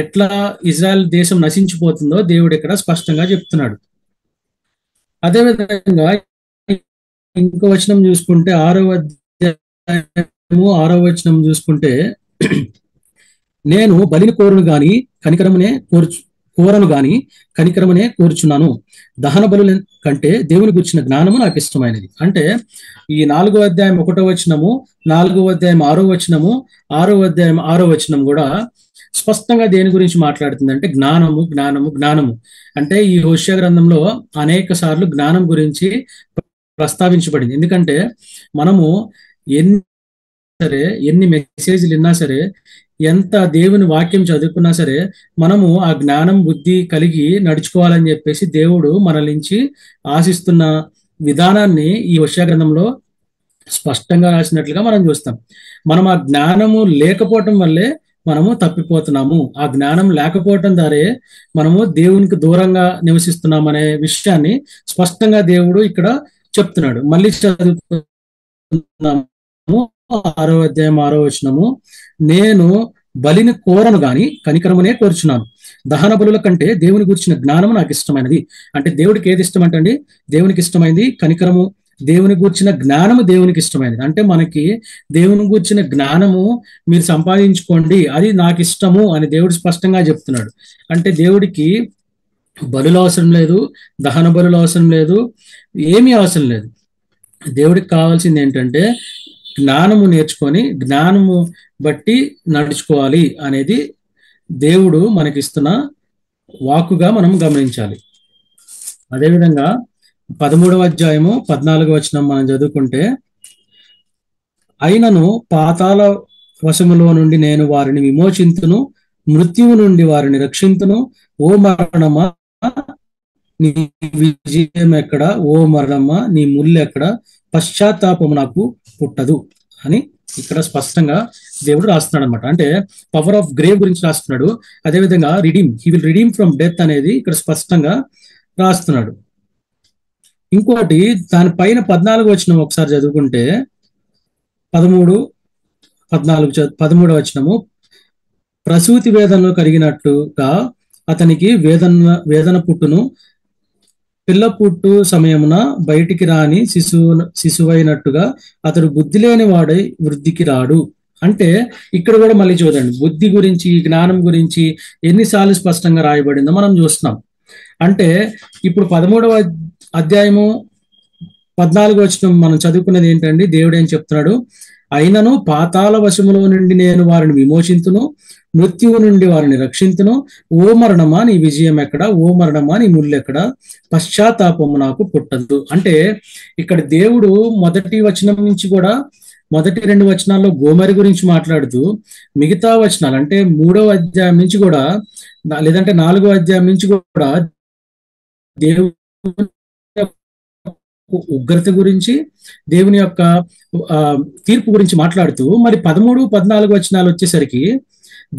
ఎట్లా ఇజ్రాయెల్ దేశం నశించిపోతుందో దేవుడు ఇక్కడ స్పష్టంగా చెప్తున్నాడు. అదేవిధంగా ఇంకో వచనం చూసుకుంటే 6వ అధ్యాయము 6వ వచనం చూసుకుంటే, నేను బలిని కోరను గాని కనికరమునే కోరుచున్నాను, దహన బలుల కంటే దేవుని గురించిన జ్ఞానము నాకు ఇష్టమైనది. అంటే ఈ 4వ అధ్యాయం 1వ వచనము, 4వ అధ్యాయం 6వ వచనము, 6వ అధ్యాయం 6వ వచనం కూడా స్పష్టంగా దేని గురించి మాట్లాడుతుంది అంటే జ్ఞానము జ్ఞానము జ్ఞానము. అంటే ఈ హోషేయ గ్రంథంలో అనేక సార్లు జ్ఞానం గురించి ప్రస్తావించబడింది. ఎందుకంటే మనము ఎన్ని సరే, ఎన్ని మెసేజ్లు విన్నా సరే, ఎంత దేవుని వాక్యం చదువుకున్నా సరే, మనము ఆ జ్ఞానం బుద్ధి కలిగి నడుచుకోవాలని చెప్పేసి దేవుడు మన నుంచి ఆశిస్తున్న విధానాన్ని ఈ హోషేయ గ్రంథంలో స్పష్టంగా రాసినట్లుగా మనం చూస్తాం. మనం ఆ జ్ఞానము లేకపోవటం వల్లే మనము తప్పిపోతున్నాము. ఆ జ్ఞానం లేకపోవటం ద్వారే మనము దేవునికి దూరంగా నివసిస్తున్నాం అనే విషయాన్ని స్పష్టంగా దేవుడు ఇక్కడ చెప్తున్నాడు. మళ్ళీ చదువుతున్నాము 6వ అధ్యాయం 6వ వచనము, నేను బలిని కోరను గాని కనికరమునే కోరుచున్నాను. దహన బలుల కంటే దేవుని గురించిన జ్ఞానము నాకు ఇష్టమైనది. అంటే దేవుడికి ఏది ఇష్టం అంటే దేవునికి ఇష్టమైంది కనికరము, దేవుని గూర్చిన జ్ఞానము దేవునికి ఇష్టమైనది. అంటే మనకి దేవుని గూర్చిన జ్ఞానము మీరు సంపాదించుకోండి, అది నాకు ఇష్టము అని దేవుడు స్పష్టంగా చెప్తున్నాడు. అంటే దేవుడికి బలులు అవసరం లేదు, దహన బలులు అవసరం లేదు, ఏమీ అవసరం లేదు. దేవుడికి కావాల్సింది ఏంటంటే జ్ఞానము నేర్చుకొని జ్ఞానము బట్టి నడుచుకోవాలి అనేది దేవుడు మనకిస్తున్న వాక్కుగా మనం గమనించాలి. అదేవిధంగా 13వ అధ్యాయము 14వ వచనం మనం చదువుకుంటే, అయినను పాతాళ వశములో నుండి నేను వారిని విమోచింతును, మృత్యువు నుండి వారిని రక్షింతును. ఓ మరణమా నీ విజయం ఎక్కడ, ఓ మరణమా నీ ముళ్ళు ఎక్కడ, పశ్చాత్తాపము నాకు పుట్టదు అని ఇక్కడ స్పష్టంగా దేవుడు రాస్తున్నాడు అనమాట. అంటే పవర్ ఆఫ్ గ్రేవ్ గురించి రాస్తున్నాడు. అదేవిధంగా he will redeem from death అనేది ఇక్కడ స్పష్టంగా రాస్తున్నాడు. ఇంకోటి దానిపైన 14వ వచనం ఒకసారి చదువుకుంటే 13వ వచనము, ప్రసూతి వేదనలో కలిగినట్టుగా అతనికి వేదన పుట్టును, పిల్ల పుట్టు సమయమున బయటికి రాని శిశువైనట్టుగా అతడు బుద్ధి లేని వాడై వృద్ధికి రాడు. అంటే ఇక్కడ కూడా మళ్ళీ చూడండి, బుద్ధి గురించి జ్ఞానం గురించి ఎన్నిసార్లు స్పష్టంగా రాయబడిందో మనం చూస్తున్నాం. అంటే ఇప్పుడు 13వ అధ్యాయము 14వ వచనం మనం చదువుకున్నది ఏంటండి, దేవుడు ఏం చెప్తున్నాడు, అయినను పాతాళ వశములో నుండి నేను వారిని విమోచింతును, మృత్యువు నుండి వారిని రక్షింతును. ఓ మరణమా నీ విజయం ఎక్కడ, ఓ మరణమా నీ ముళ్ళు ఎక్కడ, పశ్చాత్తాపము నాకు పుట్టదు. అంటే ఇక్కడ దేవుడు మొదటి వచనం నుంచి కూడా మొదటి 2 వచనాల్లో గోమెరు గురించి మాట్లాడుతూ మిగతా వచనాలు అంటే 3వ అధ్యాయం నుంచి కూడా లేదంటే 4వ అధ్యాయం నుంచి కూడా దేవుని ఉగ్రత గురించి దేవుని యొక్క తీర్పు గురించి మాట్లాడుతూ మరి 13, 14 వచనాలు వచ్చేసరికి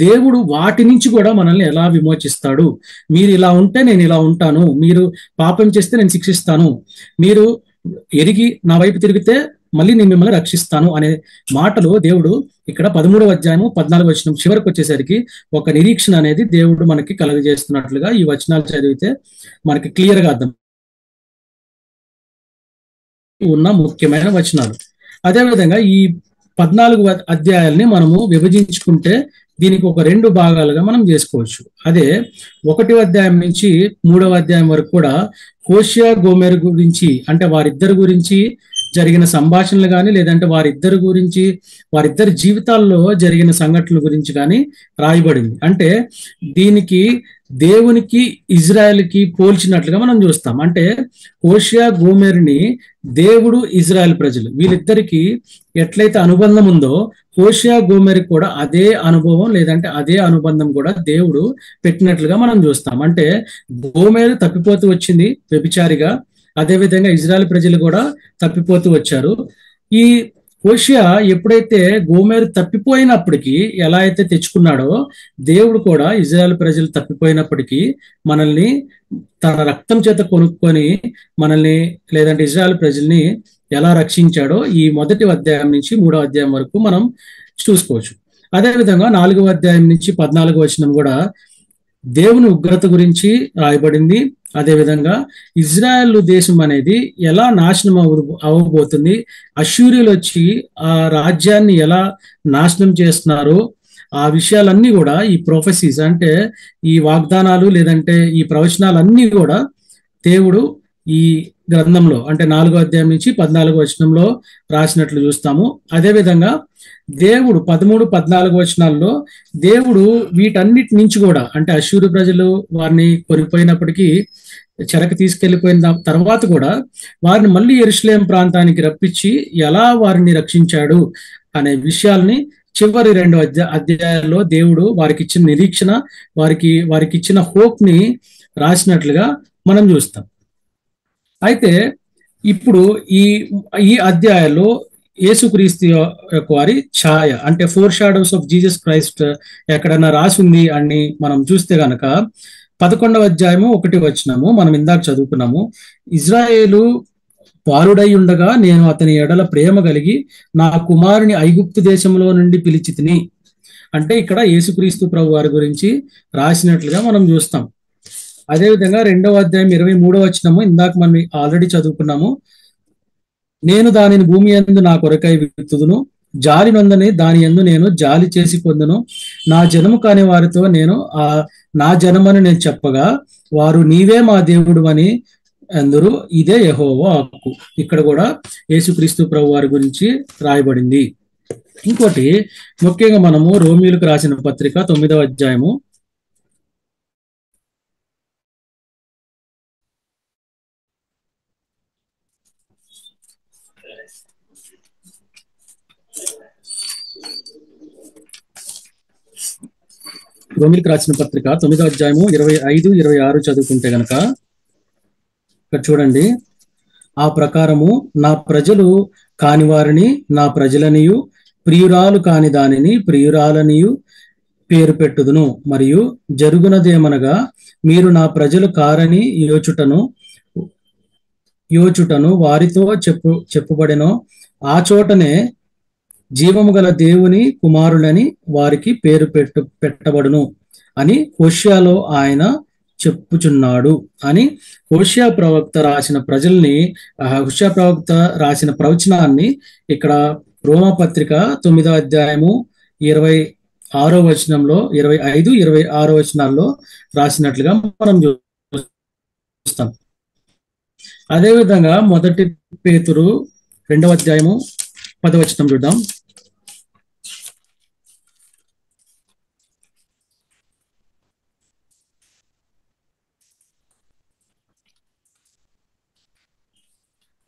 దేవుడు వాటి నుంచి కూడా మనల్ని ఎలా విమోచిస్తాడు, మీరు ఇలా ఉంటే నేను ఇలా ఉంటాను, మీరు పాపం చేస్తే నేను శిక్షిస్తాను, మీరు ఎరిగి నా వైపు తిరిగితే మళ్ళీ నేను మిమ్మల్ని రక్షిస్తాను అనే మాటలు దేవుడు ఇక్కడ 13వ అధ్యాయము 14వ వచనం చివరికి వచ్చేసరికి ఒక నిరీక్షణ అనేది దేవుడు మనకి కలుగజేస్తున్నట్లుగా ఈ వచనాలు చదివితే మనకి క్లియర్ గా అర్థం ఉన్న ముఖ్యమైన వచనాలు. అదేవిధంగా ఈ 14 అధ్యాయాల్ని మనము విభజించుకుంటే దీనికి ఒక 2 భాగాలుగా మనం చేసుకోవచ్చు. అదే 1వ అధ్యాయం నుంచి 3వ అధ్యాయం వరకు కూడా హోషేయ గోమెరు గురించి అంటే వారిద్దరి గురించి జరిగిన సంభాషణలు కానీ లేదంటే వారిద్దరి జీవితాల్లో జరిగిన సంఘటనల గురించి కానీ రాయబడింది. అంటే దీనికి దేవునికి ఇజ్రాయెల్కి పోల్చినట్లుగా మనం చూస్తాం. అంటే హోషేయ గోమెరుని దేవుడు ఇజ్రాయెల్ ప్రజలు వీళ్ళిద్దరికి ఎట్లయితే అనుబంధం ఉందో హోషేయ గోమెరుకి కూడా అదే అనుభవం లేదంటే అదే అనుబంధం కూడా దేవుడు పెట్టినట్లుగా మనం చూస్తాం. అంటే గోమెరు తప్పిపోతూ వచ్చింది వ్యభిచారిగా, అదేవిధంగా ఇజ్రాయెల్ ప్రజలు కూడా తప్పిపోతూ వచ్చారు. ఈ హోషేయ ఎప్పుడైతే గోమెరు తప్పిపోయినప్పటికీ ఎలా అయితే తెచ్చుకున్నాడో దేవుడు కూడా ఇజ్రాయెల్ ప్రజలు తప్పిపోయినప్పటికీ మనల్ని తన రక్తం చేత కొనుక్కొని మనల్ని లేదంటే ఇజ్రాయెల్ ప్రజల్ని ఎలా రక్షించాడో ఈ మొదటి అధ్యాయం నుంచి 3వ అధ్యాయం వరకు మనం చూసుకోవచ్చు. అదేవిధంగా 4వ అధ్యాయం నుంచి 14వ వచనం కూడా దేవుని ఉగ్రత గురించి రాయబడింది. అదేవిధంగా ఇజ్రాయెల్ దేశం అనేది ఎలా నాశనం అవ్వబోతుంది, అష్షూరీయులు వచ్చి ఆ రాజ్యాన్ని ఎలా నాశనం చేస్తున్నారో ఆ విషయాలన్నీ కూడా ఈ ప్రొఫెసీస్ అంటే ఈ వాగ్దానాలు లేదంటే ఈ ప్రవచనాలన్నీ కూడా దేవుడు ఈ గ్రంథంలో అంటే 4వ అధ్యాయం నుంచి 14వ వచనంలో రాసినట్లు చూస్తాము. అదేవిధంగా దేవుడు 13, 14 వచనాల్లో దేవుడు వీటన్నిటి నుంచి కూడా అంటే అష్షూరు ప్రజలు వారిని కొనిపోయినప్పటికీ చెరకు తీసుకెళ్లిపోయిన తర్వాత కూడా వారిని మళ్ళీ యెరూషలేము ప్రాంతానికి రప్పించి ఎలా వారిని రక్షించాడు అనే విషయాల్ని చివరి 2 అధ్యాయాల్లో దేవుడు వారికి ఇచ్చిన నిరీక్షణ, వారికి ఇచ్చిన హోప్ ని రాసినట్లుగా మనం చూస్తాం. అయితే ఇప్పుడు ఈ ఈ అధ్యాయాల్లో యేసుక్రీస్తు యొక్క వారి ఛాయ అంటే 4 షాడోస్ ఆఫ్ జీసస్ క్రైస్ట్ ఎక్కడన్నా రాసింది అని మనం చూస్తే గనక 11వ అధ్యాయము 1 వచనము మనం ఇందాక చదువుకున్నాము. ఇజ్రాయేలు బాలుడై ఉండగా నేను అతని ఎడల ప్రేమ కలిగి నా కుమారుని ఐగుప్తు దేశంలో నుండి పిలిచితిని. అంటే ఇక్కడ యేసుక్రీస్తు ప్రభు వారి గురించి రాసినట్లుగా మనం చూస్తాం. అదేవిధంగా 2వ అధ్యాయం 23వ వచనము ఇందాక మనం ఆల్రెడీ చదువుకున్నాము. నేను దానిని భూమి యందు నా కొరకై విత్తుదును, జాలి నొందని దాని యందు నేను జాలి చేసి పొందును. నా జనము కాని వారితో నేను నా జనమని నేను చెప్పగా వారు నీవే మా దేవుడు అని అందరూ. ఇదే యెహోవా హక్కు. ఇక్కడ కూడా యేసుక్రీస్తు ప్రభు వారి గురించి రాయబడింది. ఇంకోటి ముఖ్యంగా మనము రోమీయులకు రాసిన పత్రిక 9వ అధ్యాయము రోమీయులకు రాసిన పత్రిక 9వ అధ్యాయము 25, 26 చదువుకుంటే గనక ఇక్కడ చూడండి. ఆ ప్రకారము నా ప్రజలు కాని వారిని నా ప్రజలనియు, ప్రియురాలు కాని దానిని ప్రియురాలనియు పేరు పెట్టుదును. మరియు జరుగునదేమనగా మీరు నా ప్రజలు కారని యోచుటను వారితో చెప్పుబడెనో ఆ చోటనే జీవము గల దేవుని కుమారులని వారికి పేరు పెట్టబడును అని హోషేయలో ఆయన చెప్పుచున్నాడు అని హోషేయ ప్రవక్త రాసిన హోషేయ ప్రవక్త రాసిన ప్రవచనాన్ని ఇక్కడ రోమపత్రిక 9వ అధ్యాయము 26వ వచనంలో 25, 26 వచనాల్లో రాసినట్లుగా మనం చూస్తాం. అదేవిధంగా 1 పేతురు 2వ అధ్యాయము 10వ వచనం చూద్దాం.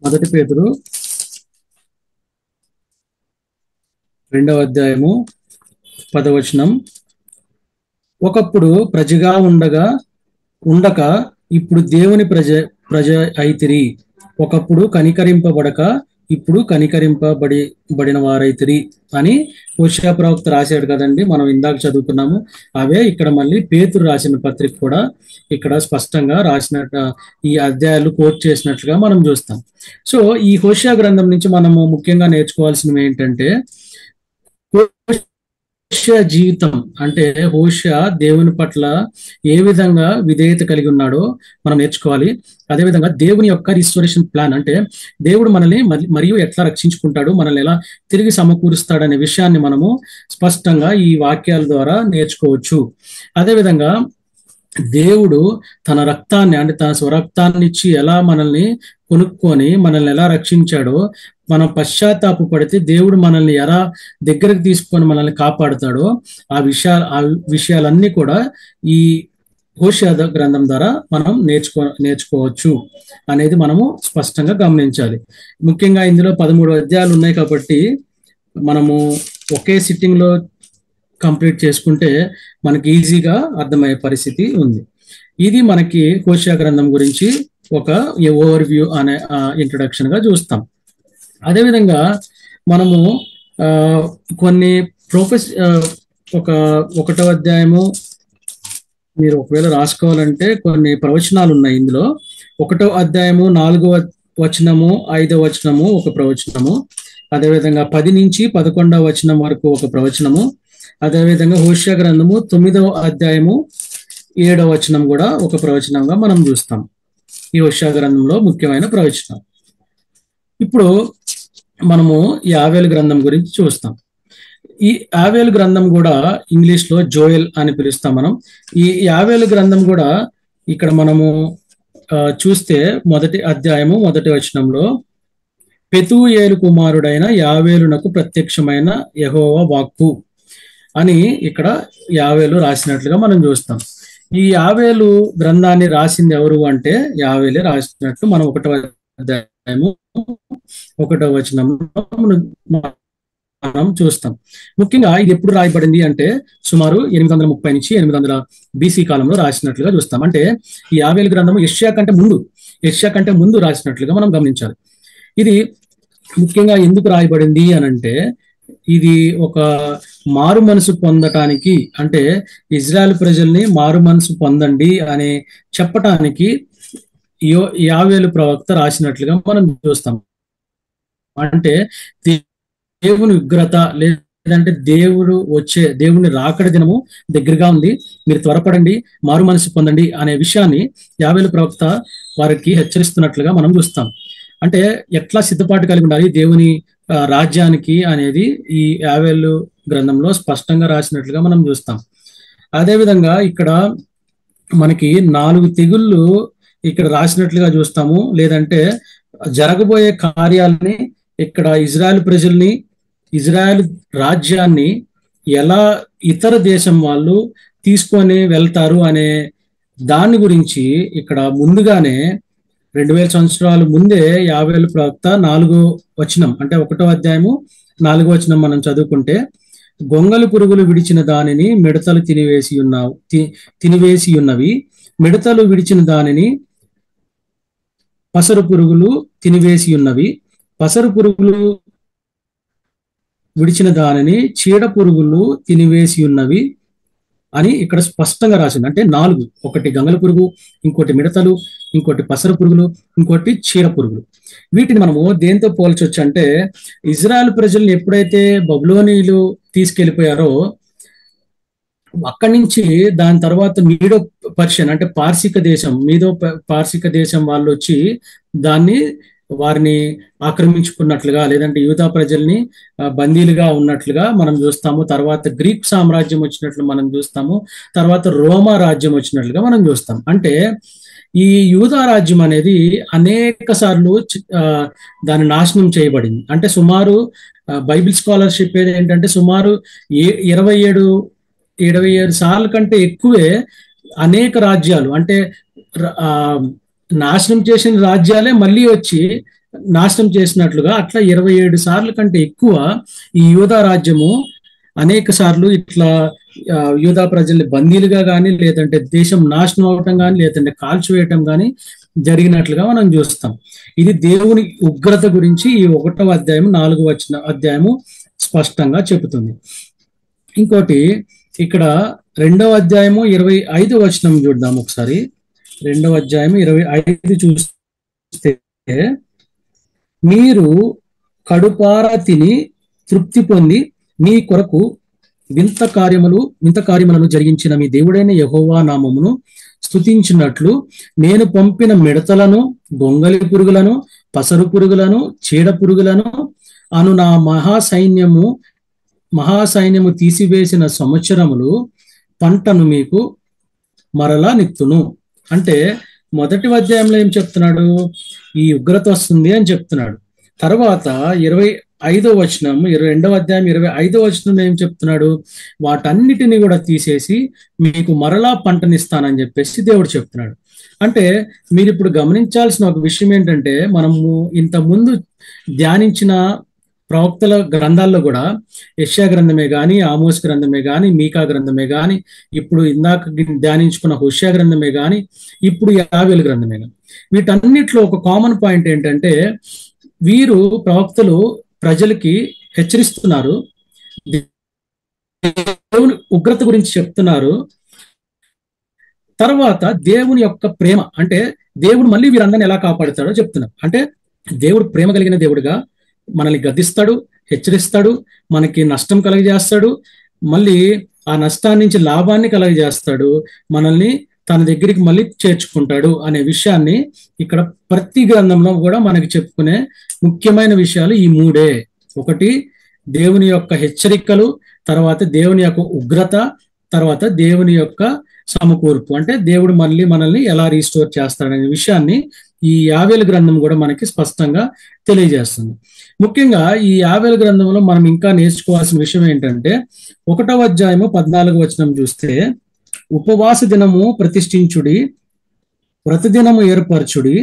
మొదటి పేతురు 2వ అధ్యాయము 10వ వచనం. ఒకప్పుడు ప్రజగా ఉండక ఇప్పుడు దేవుని ప్రజ అయితిరి. ఒకప్పుడు కనికరింపబడక ఇప్పుడు కనికరింపబడిన వారైతిరి అని హోషేయ ప్రవక్త రాశాడు కదండి, మనం ఇందాక చదువుకున్నాము. అవే ఇక్కడ మళ్ళీ పేతురు రాసిన పత్రిక కూడా ఇక్కడ స్పష్టంగా రాసినట్టు ఈ అధ్యాయాలు కోట్ చేసినట్లుగా మనం చూస్తాం. సో ఈ హోషేయ గ్రంథం నుంచి మనము ముఖ్యంగా నేర్చుకోవాల్సినవి ఏంటంటే, హోషేయ జీవితం అంటే హోషేయ దేవుని పట్ల ఏ విధంగా విధేయత కలిగి ఉన్నాడో మనం నేర్చుకోవాలి. అదేవిధంగా దేవుని యొక్క రిస్టోరేషన్ ప్లాన్ అంటే దేవుడు మనల్ని మరియు ఎట్లా రక్షించుకుంటాడు, మనల్ని ఎలా తిరిగి సమకూరుస్తాడనే విషయాన్ని మనము స్పష్టంగా ఈ వాక్యాల ద్వారా నేర్చుకోవచ్చు. అదేవిధంగా దేవుడు తన రక్తాన్ని అంటే తన స్వరక్తాన్ని ఇచ్చి ఎలా మనల్ని కొనుక్కొని మనల్ని ఎలా రక్షించాడో, మనం పశ్చాత్తాప పడితే దేవుడు మనల్ని ఎలా దగ్గరకు తీసుకొని మనల్ని కాపాడుతాడో ఆ విషయాలన్నీ కూడా ఈ హోషేయ గ్రంథం ద్వారా మనం నేర్చుకోవచ్చు అనేది మనము స్పష్టంగా గమనించాలి. ముఖ్యంగా ఇందులో 13 అధ్యాయాలు ఉన్నాయి కాబట్టి మనము ఒకే సిట్టింగ్ లో కంప్లీట్ చేసుకుంటే మనకి ఈజీగా అర్థమయ్యే పరిస్థితి ఉంది. ఇది మనకి హోషేయ గ్రంథం గురించి ఒక ఓవర్ వ్యూ అనే ఇంట్రొడక్షన్ గా చూస్తాం. అదేవిధంగా మనము కొన్ని ఒకటో అధ్యాయము మీరు ఒకవేళ రాసుకోవాలంటే కొన్ని ప్రవచనాలు ఉన్నాయి ఇందులో. 1వ అధ్యాయము 4వ వచనము 5వ వచనము ఒక ప్రవచనము, అదేవిధంగా 10 నుంచి 11వ వచనం వరకు ఒక ప్రవచనము, అదేవిధంగా హోషేయ గ్రంథము 9వ అధ్యాయము 7వ వచనం కూడా ఒక ప్రవచనంగా మనం చూస్తాం. ఈ హోషేయ గ్రంథంలో ముఖ్యమైన ప్రవచనం. ఇప్పుడు మనము యావేలు గ్రంథం గురించి చూస్తాం. ఈ యావేలు గ్రంథం కూడా ఇంగ్లీష్ లో జోయెల్ అని పిలుస్తాం మనం. ఈ యావేలు గ్రంథం కూడా ఇక్కడ మనము చూస్తే మొదటి అధ్యాయము మొదటి వచనంలో పెతూయేలు కుమారుడైన యావేలునకు ప్రత్యక్షమైన యెహోవా వాక్కు అని ఇక్కడ యావేలు రాసినట్లుగా మనం చూస్తాం. ఈ యావేలు గ్రంథాన్ని రాసింది ఎవరు అంటే యావేలే రాసినట్లు మనం 1వ అధ్యాయము 1వ వచనంలో మనం చూస్తాం. ముఖ్యంగా ఇది ఎప్పుడు రాయబడింది అంటే సుమారు 830 నుంచి 800 BC కాలంలో రాసినట్లుగా చూస్తాం. అంటే ఈ యావేలు గ్రంథము యెషయా కంటే ముందు రాసినట్లుగా మనం గమనించాలి. ఇది ముఖ్యంగా ఎందుకు రాయబడింది అని అంటే ఇది ఒక మారు మనసు పొందటానికి, అంటే ఇజ్రాయెల్ ప్రజల్ని మారు మనసు పొందండి అని చెప్పటానికి యావేలు ప్రవక్త రాసినట్లుగా మనం చూస్తాం. అంటే దేవుని ఉగ్రత లేదంటే దేవుని రాకడ దినము దగ్గరగా ఉంది, మీరు త్వరపడండి, మారు మనసు పొందండి అనే విషయాన్ని యావేలు ప్రవక్త వారికి హెచ్చరిస్తున్నట్లుగా మనం చూస్తాం. అంటే ఎట్లా సిద్ధపాటు కలిగి ఉండాలి దేవుని రాజ్యానికి అనేది ఈ యావేలు గ్రంథంలో స్పష్టంగా రాసినట్లుగా మనం చూస్తాం. అదేవిధంగా ఇక్కడ మనకి 4 తెగుళ్ళు ఇక్కడ రాసినట్లుగా చూస్తాము. లేదంటే జరగబోయే కార్యాలని ఇక్కడ ఇజ్రాయెల్ ప్రజల్ని, ఇజ్రాయెల్ రాజ్యాన్ని ఎలా ఇతర దేశం వాళ్ళు తీసుకొని వెళ్తారు అనే దాని గురించి ఇక్కడ ముందుగానే 2000 సంవత్సరాల ముందే యావేలు ప్రవక్త 4వ వచనం అంటే 1వ అధ్యాయము 4వ వచనం మనం చదువుకుంటే, గొంగలి పురుగులు విడిచిన దానిని మిడతలు తినివేసి ఉన్నవి, మిడతలు విడిచిన దానిని పసరు పురుగులు తినివేసి ఉన్నవి, పసరు పురుగులు విడిచిన దానిని చీడ పురుగులు తినివేసి ఉన్నవి అని ఇక్కడ స్పష్టంగా రాసింది. అంటే 4, ఒకటి గంగల పురుగు, ఇంకోటి మిడతలు, ఇంకోటి పసర పురుగులు, ఇంకోటి చీడ పురుగులు. వీటిని మనము దేంతో పోల్చొచ్చు అంటే ఇజ్రాయెల్ ప్రజల్ని ఎప్పుడైతే బబులోనీయులు తీసుకెళ్లిపోయారో అక్కడి నుంచి దాని తర్వాత మీడో పర్షియన్ అంటే పార్సిక దేశం వాళ్ళు వచ్చి వారిని ఆక్రమించుకున్నట్లుగా, లేదంటే యూదా ప్రజల్ని బందీలుగా ఉన్నట్లుగా మనం చూస్తాము. తర్వాత గ్రీక్ సామ్రాజ్యం వచ్చినట్లు మనం చూస్తాము. తర్వాత రోమా రాజ్యం వచ్చినట్లుగా మనం చూస్తాం. అంటే ఈ యూదా రాజ్యం అనేది అనేక సార్లు దాని నాశనం చేయబడింది. అంటే సుమారు బైబిల్ స్కాలర్షిప్ ఏంటంటే సుమారు 27 సార్లు కంటే ఎక్కువే అనేక రాజ్యాలు, అంటే నాశనం చేసిన రాజ్యాలే మళ్ళీ వచ్చి నాశనం చేసినట్లుగా అట్లా 27 సార్లు కంటే ఎక్కువ ఈ యూదా రాజ్యము అనేక సార్లు ఇట్లా యూదా ప్రజల్ని బందీలుగా కానీ, లేదంటే దేశం నాశనం అవటం కానీ, లేదంటే కాల్చివేయటం కానీ జరిగినట్లుగా మనం చూస్తాం. ఇది దేవుని ఉగ్రత గురించి ఈ 1వ అధ్యాయం 4వ అధ్యాయము స్పష్టంగా చెబుతుంది. ఇంకోటి ఇక్కడ 2వ అధ్యాయము 25వ వచనం చూద్దాం ఒకసారి. 2వ అధ్యాయము 25 చూస్తే, మీరు కడుపార తిని తృప్తి పొంది మీ కొరకు వింత కార్యములను జరిగించిన మీ దేవుడైన యెహోవా నామమును స్తుతించినట్లు నేను పంపిన మిడతలను, గొంగలి పురుగులను, పసరు పురుగులను, చీడ పురుగులను అను నా మహాసైన్యము తీసివేసిన సంవత్సరములు పంటను మీకు మరలా నిత్తును. అంటే మొదటి అధ్యాయంలో ఏం చెప్తున్నాడు? ఈ ఉగ్రత వస్తుంది అని చెప్తున్నాడు. తర్వాత 25వ వచనం 22వ అధ్యాయం 25వ వచనం ఏం చెప్తున్నాడు? వాటన్నిటిని కూడా తీసేసి మీకు మరలా పంటనిస్తానని చెప్పేసి దేవుడు చెప్తున్నాడు. అంటే మీరు ఇప్పుడు గమనించాల్సిన ఒక విషయం ఏంటంటే, మనము ఇంత ముందు ధ్యానించిన ప్రవక్తల గ్రంథాల్లో కూడా యెషయా గ్రంథమే కానీ, ఆమోస్ గ్రంథమే కానీ, మీకా గ్రంథమే కానీ, ఇప్పుడు ఇందాక ధ్యానించుకున్న హోషేయ గ్రంథమే కానీ, ఇప్పుడు యావేలు గ్రంథమే కానీ, వీటన్నిటిలో ఒక కామన్ పాయింట్ ఏంటంటే వీరు ప్రవక్తలు ప్రజలకి హెచ్చరిస్తున్నారు, దేవుని ఉగ్రత గురించి చెప్తున్నారు. తర్వాత దేవుని యొక్క ప్రేమ, అంటే దేవుడు మళ్ళీ వీరందరిని ఎలా కాపాడుతాడో చెప్తున్నారు. అంటే దేవుడు ప్రేమ కలిగిన దేవుడుగా మనల్ని గద్దిస్తాడు, హెచ్చరిస్తాడు, మనకి నష్టం కలుగజేస్తాడు, మళ్ళీ ఆ నష్టాన్ని నుంచి లాభాన్ని కలుగజేస్తాడు, మనల్ని తన దగ్గరికి మళ్ళీ చేర్చుకుంటాడు అనే విషయాన్ని ఇక్కడ ప్రతి గ్రంథంలో కూడా మనకి చెప్పుకునే ముఖ్యమైన విషయాలు ఈ 3. ఒకటి దేవుని యొక్క హెచ్చరికలు, తర్వాత దేవుని యొక్క ఉగ్రత, తర్వాత దేవుని యొక్క సమకూర్పు, అంటే దేవుడు మళ్ళీ మనల్ని ఎలా రీస్టోర్ చేస్తాడనే విషయాన్ని ఈ యావేలు గ్రంథం కూడా మనకి స్పష్టంగా తెలియజేస్తుంది. ముఖ్యంగా ఈ యావేలు గ్రంథంలో మనం ఇంకా నేర్చుకోవాల్సిన విషయం ఏంటంటే 1వ అధ్యాయము 14వ వచనం చూస్తే, ఉపవాస దినము ప్రతిష్ఠించుడి, వ్రతదినము ఏర్పరచుడి,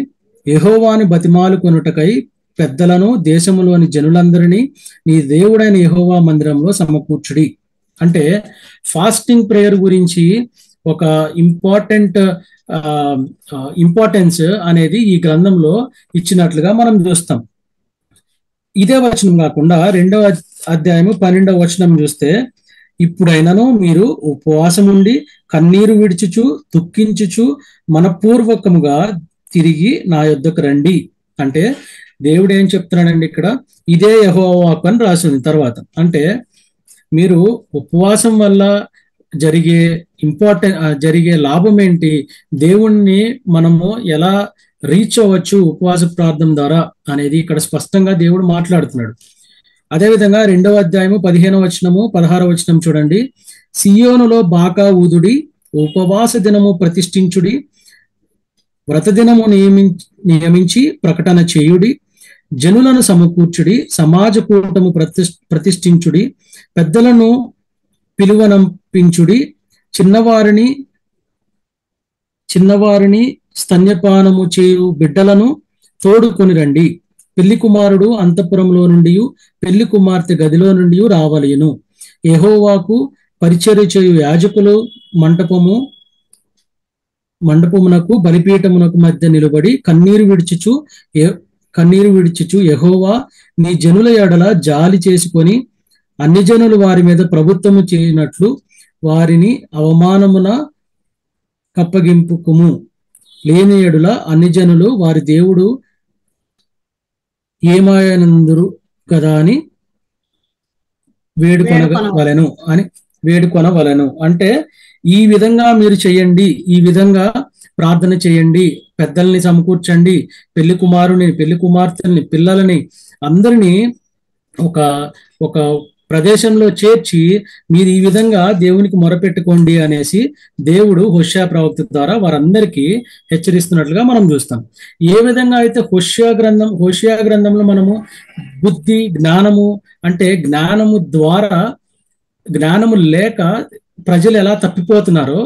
యెహోవాని బతిమాలు కొనుటకై పెద్దలను దేశములోని జనులందరినీ నీ దేవుడైన యెహోవా మందిరంలో సమకూర్చుడి. అంటే ఫాస్టింగ్ ప్రేయర్ గురించి ఒక ఇంపార్టెన్స్ అనేది ఈ గ్రంథంలో ఇచ్చినట్లుగా మనం చూస్తాం. ఇదే వచనం కాకుండా 2వ అధ్యాయము 12వ వచనం చూస్తే, ఇప్పుడైనను మీరు ఉపవాసం ఉండి కన్నీరు విడిచుచు దుఃఖించుచు మనపూర్వకముగా తిరిగి నా యొద్దకు రండి. అంటే దేవుడు ఏం చెప్తున్నాడండి ఇక్కడ, ఇదే యెహోవా వాక్కు అని రాసింది తర్వాత. అంటే మీరు ఉపవాసం వల్ల జరిగే లాభం ఏంటి, దేవుణ్ణి మనము ఎలా రీచ్ అవ్వచ్చు ఉపవాస ప్రార్థన ద్వారా అనేది ఇక్కడ స్పష్టంగా దేవుడు మాట్లాడుతున్నాడు. అదేవిధంగా 2వ అధ్యాయము 15వ వచనము 16వ వచనం చూడండి, సియోనులో బాకా ఊదుడి, ఉపవాస దినము ప్రతిష్ఠించుడి, వ్రతదినము నియమించి ప్రకటన చేయుడి, జనులను సమకూర్చుడి, సమాజ కూటము ప్రతిష్ఠించుడి, పెద్దలను పిలువనంపించుడి, చిన్నవారిని స్తన్యపానము చేయు బిడ్డలను తోడుకొని రండి, పెళ్లి కుమారుడు అంతఃపురంలో నుండి పెళ్లి కుమార్తె గదిలో నుండి రావలెను, యెహోవాకు పరిచర్య చేయు యాజకులు మండపమునకు బలిపీఠమునకు మధ్య నిలబడి కన్నీరు విడిచుచు యెహోవా నీ జనుల ఎడల జాలి చేసుకొని అన్ని జనులు వారి మీద ప్రభుత్వము చేయనట్లు వారిని అవమానమున కప్పగింపుకుము, లేని ఎడల అన్ని జనులు వారి దేవుడు ఏమాయనందురు కదా అని వేడుకొనవలెను. అంటే ఈ విధంగా మీరు చేయండి, ఈ విధంగా ప్రార్థన చేయండి, పెద్దల్ని సమకూర్చండి, పెళ్లి కుమారుని పెళ్లి కుమార్తెల్ని పిల్లలని అందరినీ ఒక ప్రదేశంలో చేర్చి మీరు ఈ విధంగా దేవునికి మొరపెట్టుకోండి అనేసి దేవుడు హోషేయ ప్రవక్త ద్వారా వారందరికీ హెచ్చరిస్తున్నట్లుగా మనం చూస్తాం. ఏ విధంగా అయితే హోషేయ గ్రంథంలో మనము బుద్ధి జ్ఞానము, అంటే జ్ఞానము లేక ప్రజలు ఎలా తప్పిపోతున్నారో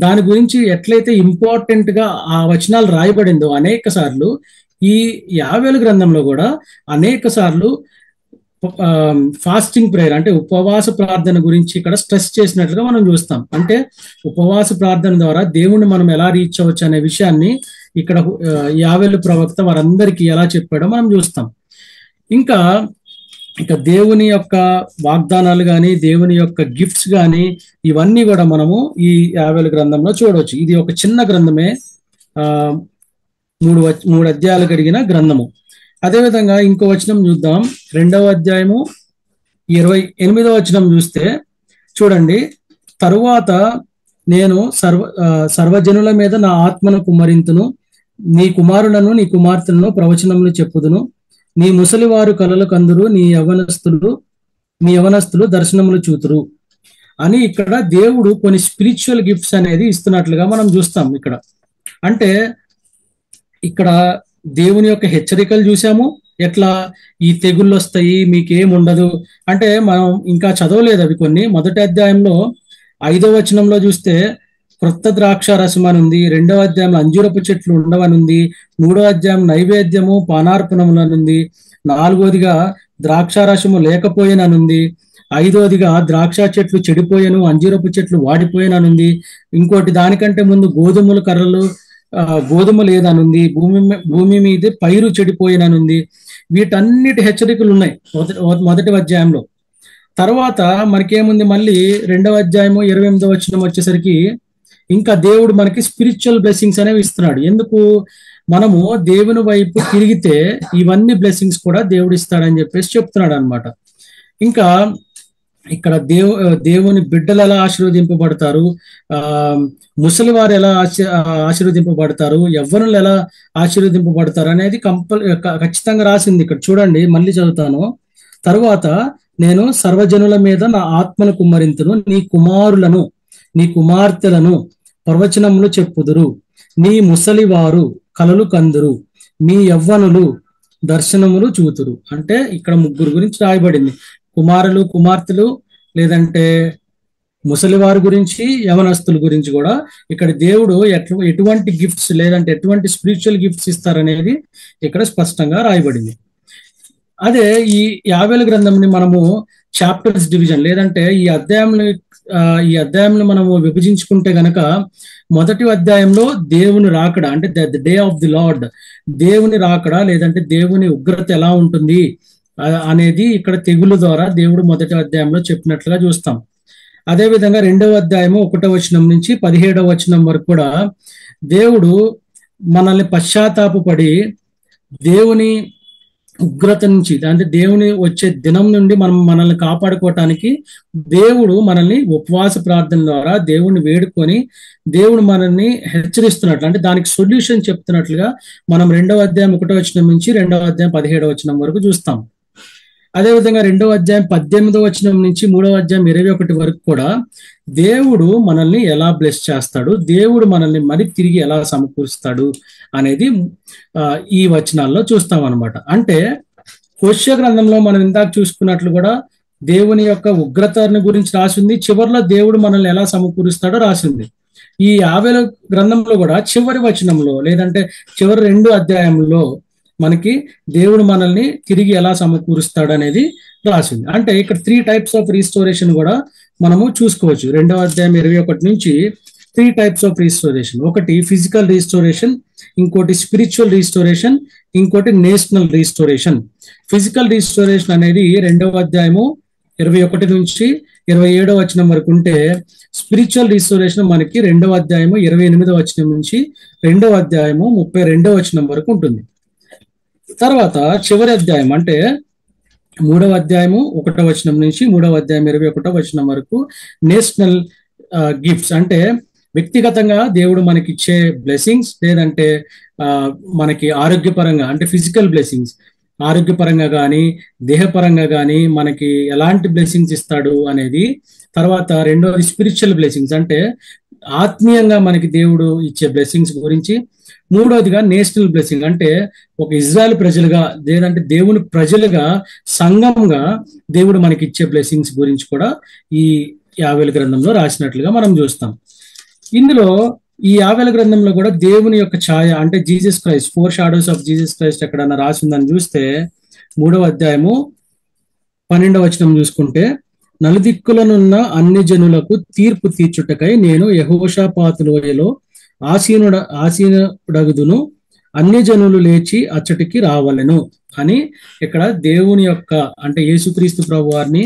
దాని గురించి ఎట్లయితే ఇంపార్టెంట్ గా ఆ వచనాలు రాయబడిందో అనేక సార్లు ఈ యావేలు గ్రంథంలో కూడా అనేక సార్లు ఫాస్టింగ్ ప్రేయర్ అంటే ఉపవాస ప్రార్థన గురించి ఇక్కడ స్ట్రెస్ చేసినట్లుగా మనం చూస్తాం. అంటే ఉపవాస ప్రార్థన ద్వారా దేవుణ్ణి మనం ఎలా రీచ్ అవ్వచ్చు అనే విషయాన్ని ఇక్కడ యావేలు ప్రవక్త వారందరికీ ఎలా చెప్పాడో మనం చూస్తాం. ఇక దేవుని యొక్క వాగ్దానాలు కానీ దేవుని యొక్క గిఫ్ట్స్ కానీ ఇవన్నీ కూడా మనము ఈ యావేలు గ్రంథంలో చూడవచ్చు. ఇది ఒక చిన్న గ్రంథమే, 3 అధ్యాయాలు కలిగిన గ్రంథము. అదేవిధంగా ఇంకో వచనం చూద్దాం, 2వ అధ్యాయము 28వ వచనం చూస్తే చూడండి, తరువాత నేను సర్వజనుల మీద నా ఆత్మను కుమ్మరింతును, నీ కుమారులను నీ కుమార్తెలను ప్రవచనములు చెప్పుదును, నీ ముసలివారు కలలు కందురు, నీ యవనస్తులు దర్శనములు చూతురు అని ఇక్కడ దేవుడు కొన్ని స్పిరిచువల్ గిఫ్ట్స్ అనేది ఇస్తున్నట్లుగా మనం చూస్తాం. అంటే ఇక్కడ దేవుని యొక్క హెచ్చరికలు చూసాము, ఎట్లా ఈ తెగుళ్ళు వస్తాయి మీకేం ఉండదు అంటే మనం ఇంకా చదవలేదు అవి కొన్ని. మొదటి అధ్యాయంలో 5వ వచనంలో చూస్తే క్రొత్త ద్రాక్ష రసం అని ఉంది, 2వ అధ్యాయంలో అంజూరపు చెట్లు ఉండవని ఉంది, 3వ అధ్యాయం నైవేద్యము పానార్పణములనుంది, 4వదిగా ద్రాక్ష రసము లేకపోయేననుంది, 5వదిగా ద్రాక్ష చెట్లు చెడిపోయాను అంజూరపు చెట్లు వాడిపోయాననుంది, ఇంకోటి దానికంటే ముందు గోధుమ లేదనుంది, భూమి మీద పైరు చెడిపోయిననుంది. వీటన్నిటి హెచ్చరికలు ఉన్నాయి మొదటి అధ్యాయంలో. తర్వాత మనకేముంది, మళ్ళీ 2వ అధ్యాయము 28వ వచనం వచ్చేసరికి ఇంకా దేవుడు మనకి స్పిరిచువల్ బ్లెస్సింగ్స్ అనేవి ఇస్తున్నాడు. ఎందుకు, మనము దేవుని వైపు తిరిగితే ఇవన్నీ బ్లెస్సింగ్స్ కూడా దేవుడు ఇస్తాడని చెప్పేసి చెప్తున్నాడు అనమాట. ఇంకా ఇక్కడ దేవుని బిడ్డలు ఎలా ఆశీర్వదింపబడతారు, ముసలి వారు ఎలా ఆశీర్వదింపబడతారు, యవ్వనులు ఎలా ఆశీర్వదింపబడతారు అనేది ఖచ్చితంగా రాసింది ఇక్కడ. చూడండి, మళ్ళీ చదువుతాను. తరువాత నేను సర్వజనుల మీద నా ఆత్మను కుమ్మరింతును, నీ కుమారులను నీ కుమార్తెలను ప్రవచనములు చెప్పుదురు, నీ ముసలివారు కలలు కందురు, మీ యవ్వనులు దర్శనములు చూతురు. అంటే ఇక్కడ ముగ్గురు గురించి రాయబడింది. కుమారులు, కుమార్తెలు, లేదంటే ముసలివారి గురించి, యవనస్తుల గురించి కూడా ఇక్కడ దేవుడు ఎటువంటి గిఫ్ట్స్ లేదంటే ఎటువంటి స్పిరిచువల్ గిఫ్ట్స్ ఇస్తారనేది ఇక్కడ స్పష్టంగా రాయబడింది. అదే ఈ యావేలు గ్రంథంని మనము చాప్టర్స్ డివిజన్ లేదంటే ఈ అధ్యాయంలో మనము విభజించుకుంటే గనక మొదటి అధ్యాయంలో దేవుని రాకడ అంటే the day of the lord, దేవుని రాకడ లేదంటే దేవుని ఉగ్రత ఎలా ఉంటుంది అనేది ఇక్కడ తెగులు ద్వారా దేవుడు మొదటి అధ్యాయంలో చెప్పినట్లుగా చూస్తాం. అదే విధంగా 2వ అధ్యాయము 1వ వచనం నుంచి 17వ వచనం వరకు కూడా దేవుడు మనల్ని పశ్చాత్తాపపడి దేవుని ఉగ్రత నుంచి అంటే దేవుని వచ్చే దినం నుండి మనల్ని కాపాడుకోవటానికి దేవుడు మనల్ని ఉపవాస ప్రార్థన ద్వారా దేవుణ్ణి వేడుకొని దేవుడు మనల్ని హెచ్చరిస్తున్నట్లు అంటే దానికి సొల్యూషన్ చెప్తున్నట్లుగా మనం 2వ అధ్యాయం 1వ వచనం నుంచి 2వ అధ్యాయం 17వ వచనం వరకు చూస్తాం. అదేవిధంగా 2వ అధ్యాయం 18వ వచనం నుంచి 3వ అధ్యాయం 21 వరకు కూడా దేవుడు మనల్ని ఎలా బ్లెస్ చేస్తాడు, దేవుడు మనల్ని మరి తిరిగి ఎలా సమకూరుస్తాడు అనేది ఈ వచనాల్లో చూస్తాం అనమాట. అంటే హోషేయ గ్రంథంలో మనం ఇందాక చూసుకున్నట్లు కూడా దేవుని యొక్క ఉగ్రతని గురించి రాసింది, చివరిలో దేవుడు మనల్ని ఎలా సమకూరుస్తాడో రాసింది. ఈ యావేలు గ్రంథంలో కూడా చివరి వచనంలో లేదంటే చివరి 2 అధ్యాయంలో మనకి దేవుడు మనల్ని తిరిగి ఎలా సమకూరుస్తాడు అనేది రాసింది. అంటే ఇక్కడ 3 టైప్స్ ఆఫ్ రీస్టోరేషన్ కూడా మనము చూసుకోవచ్చు. 2వ అధ్యాయం 21 నుంచి 3 టైప్స్ ఆఫ్ రీస్టోరేషన్. ఒకటి ఫిజికల్ రీస్టోరేషన్, ఇంకోటి స్పిరిచువల్ రీస్టోరేషన్, ఇంకోటి నేషనల్ రీస్టోరేషన్. ఫిజికల్ రీస్టోరేషన్ అనేది 2వ అధ్యాయము 21 నుంచి 27వ వచనం వరకు ఉంటే, స్పిరిచువల్ రీస్టోరేషన్ మనకి 2వ అధ్యాయము 28వ వచనం నుంచి 2వ అధ్యాయము 32వ వచనం వరకు ఉంటుంది. తర్వాత చివరి అధ్యాయం అంటే 3వ అధ్యాయము 1వ వచనం నుంచి 3వ అధ్యాయం 21వ వచనం వరకు నేషనల్ గిఫ్ట్స్ అంటే వ్యక్తిగతంగా దేవుడు మనకి ఇచ్చే బ్లెస్సింగ్స్ లేదంటే మనకి ఆరోగ్యపరంగా అంటే ఫిజికల్ బ్లెస్సింగ్స్ ఆరోగ్యపరంగా కానీ దేహపరంగా కానీ మనకి ఎలాంటి బ్లెస్సింగ్స్ ఇస్తాడు అనేది. తర్వాత రెండోది స్పిరిచువల్ బ్లెస్సింగ్స్ అంటే ఆత్మీయంగా మనకి దేవుడు ఇచ్చే బ్లెస్సింగ్స్ గురించి. మూడోదిగా నేషనల్ బ్లెస్సింగ్ అంటే ఒక ఇజ్రాయెల్ ప్రజలుగా లేదంటే దేవుని ప్రజలుగా సంఘంగా దేవుడు మనకి ఇచ్చే బ్లెస్సింగ్స్ గురించి కూడా ఈ యావేలు గ్రంథంలో రాసినట్లుగా మనం చూస్తాం. ఇందులో ఈ యావేలు గ్రంథంలో కూడా దేవుని యొక్క ఛాయ అంటే Jesus Christ, 4 shadows of Jesus Christ ఎక్కడన్నా రాసిందని చూస్తే 3వ అధ్యాయము 12వ వచనం చూసుకుంటే, నలుదిక్కులనున్న అన్ని జనులకు తీర్పు తీర్చుటకై నేను యెహోషాపాతు లోయలో ఆసీనుడగుదును, అన్ని జనులు లేచి అచ్చటికి రావలెను అని ఇక్కడ దేవుని యొక్క అంటే యేసుక్రీస్తు ప్రభు వారిని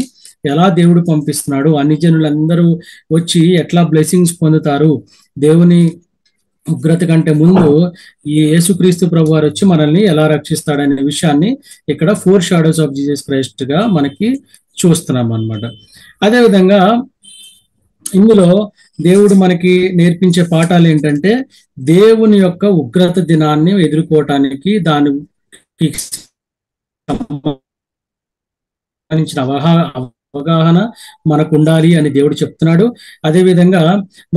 ఎలా దేవుడు పంపిస్తున్నాడు, అన్ని జనులందరూ వచ్చి ఎట్లా బ్లెస్సింగ్స్ పొందుతారు, దేవుని ఉగ్రత కంటే ముందు ఈ యేసుక్రీస్తు ప్రభు వారు వచ్చి మనల్ని ఎలా రక్షిస్తాడనే విషయాన్ని ఇక్కడ 4 షాడోస్ ఆఫ్ జీసస్ క్రైస్ట్ గా మనకి చూస్తున్నాం అన్నమాట. అదేవిధంగా ఇందులో దేవుడు మనకి నేర్పించే పాఠాలు ఏంటంటే దేవుని యొక్క ఉగ్రత దినాన్ని ఎదుర్కోవటానికి దానికి సంబంధించిన అవగాహన మనకు ఉండాలి అని దేవుడు చెప్తున్నాడు. అదేవిధంగా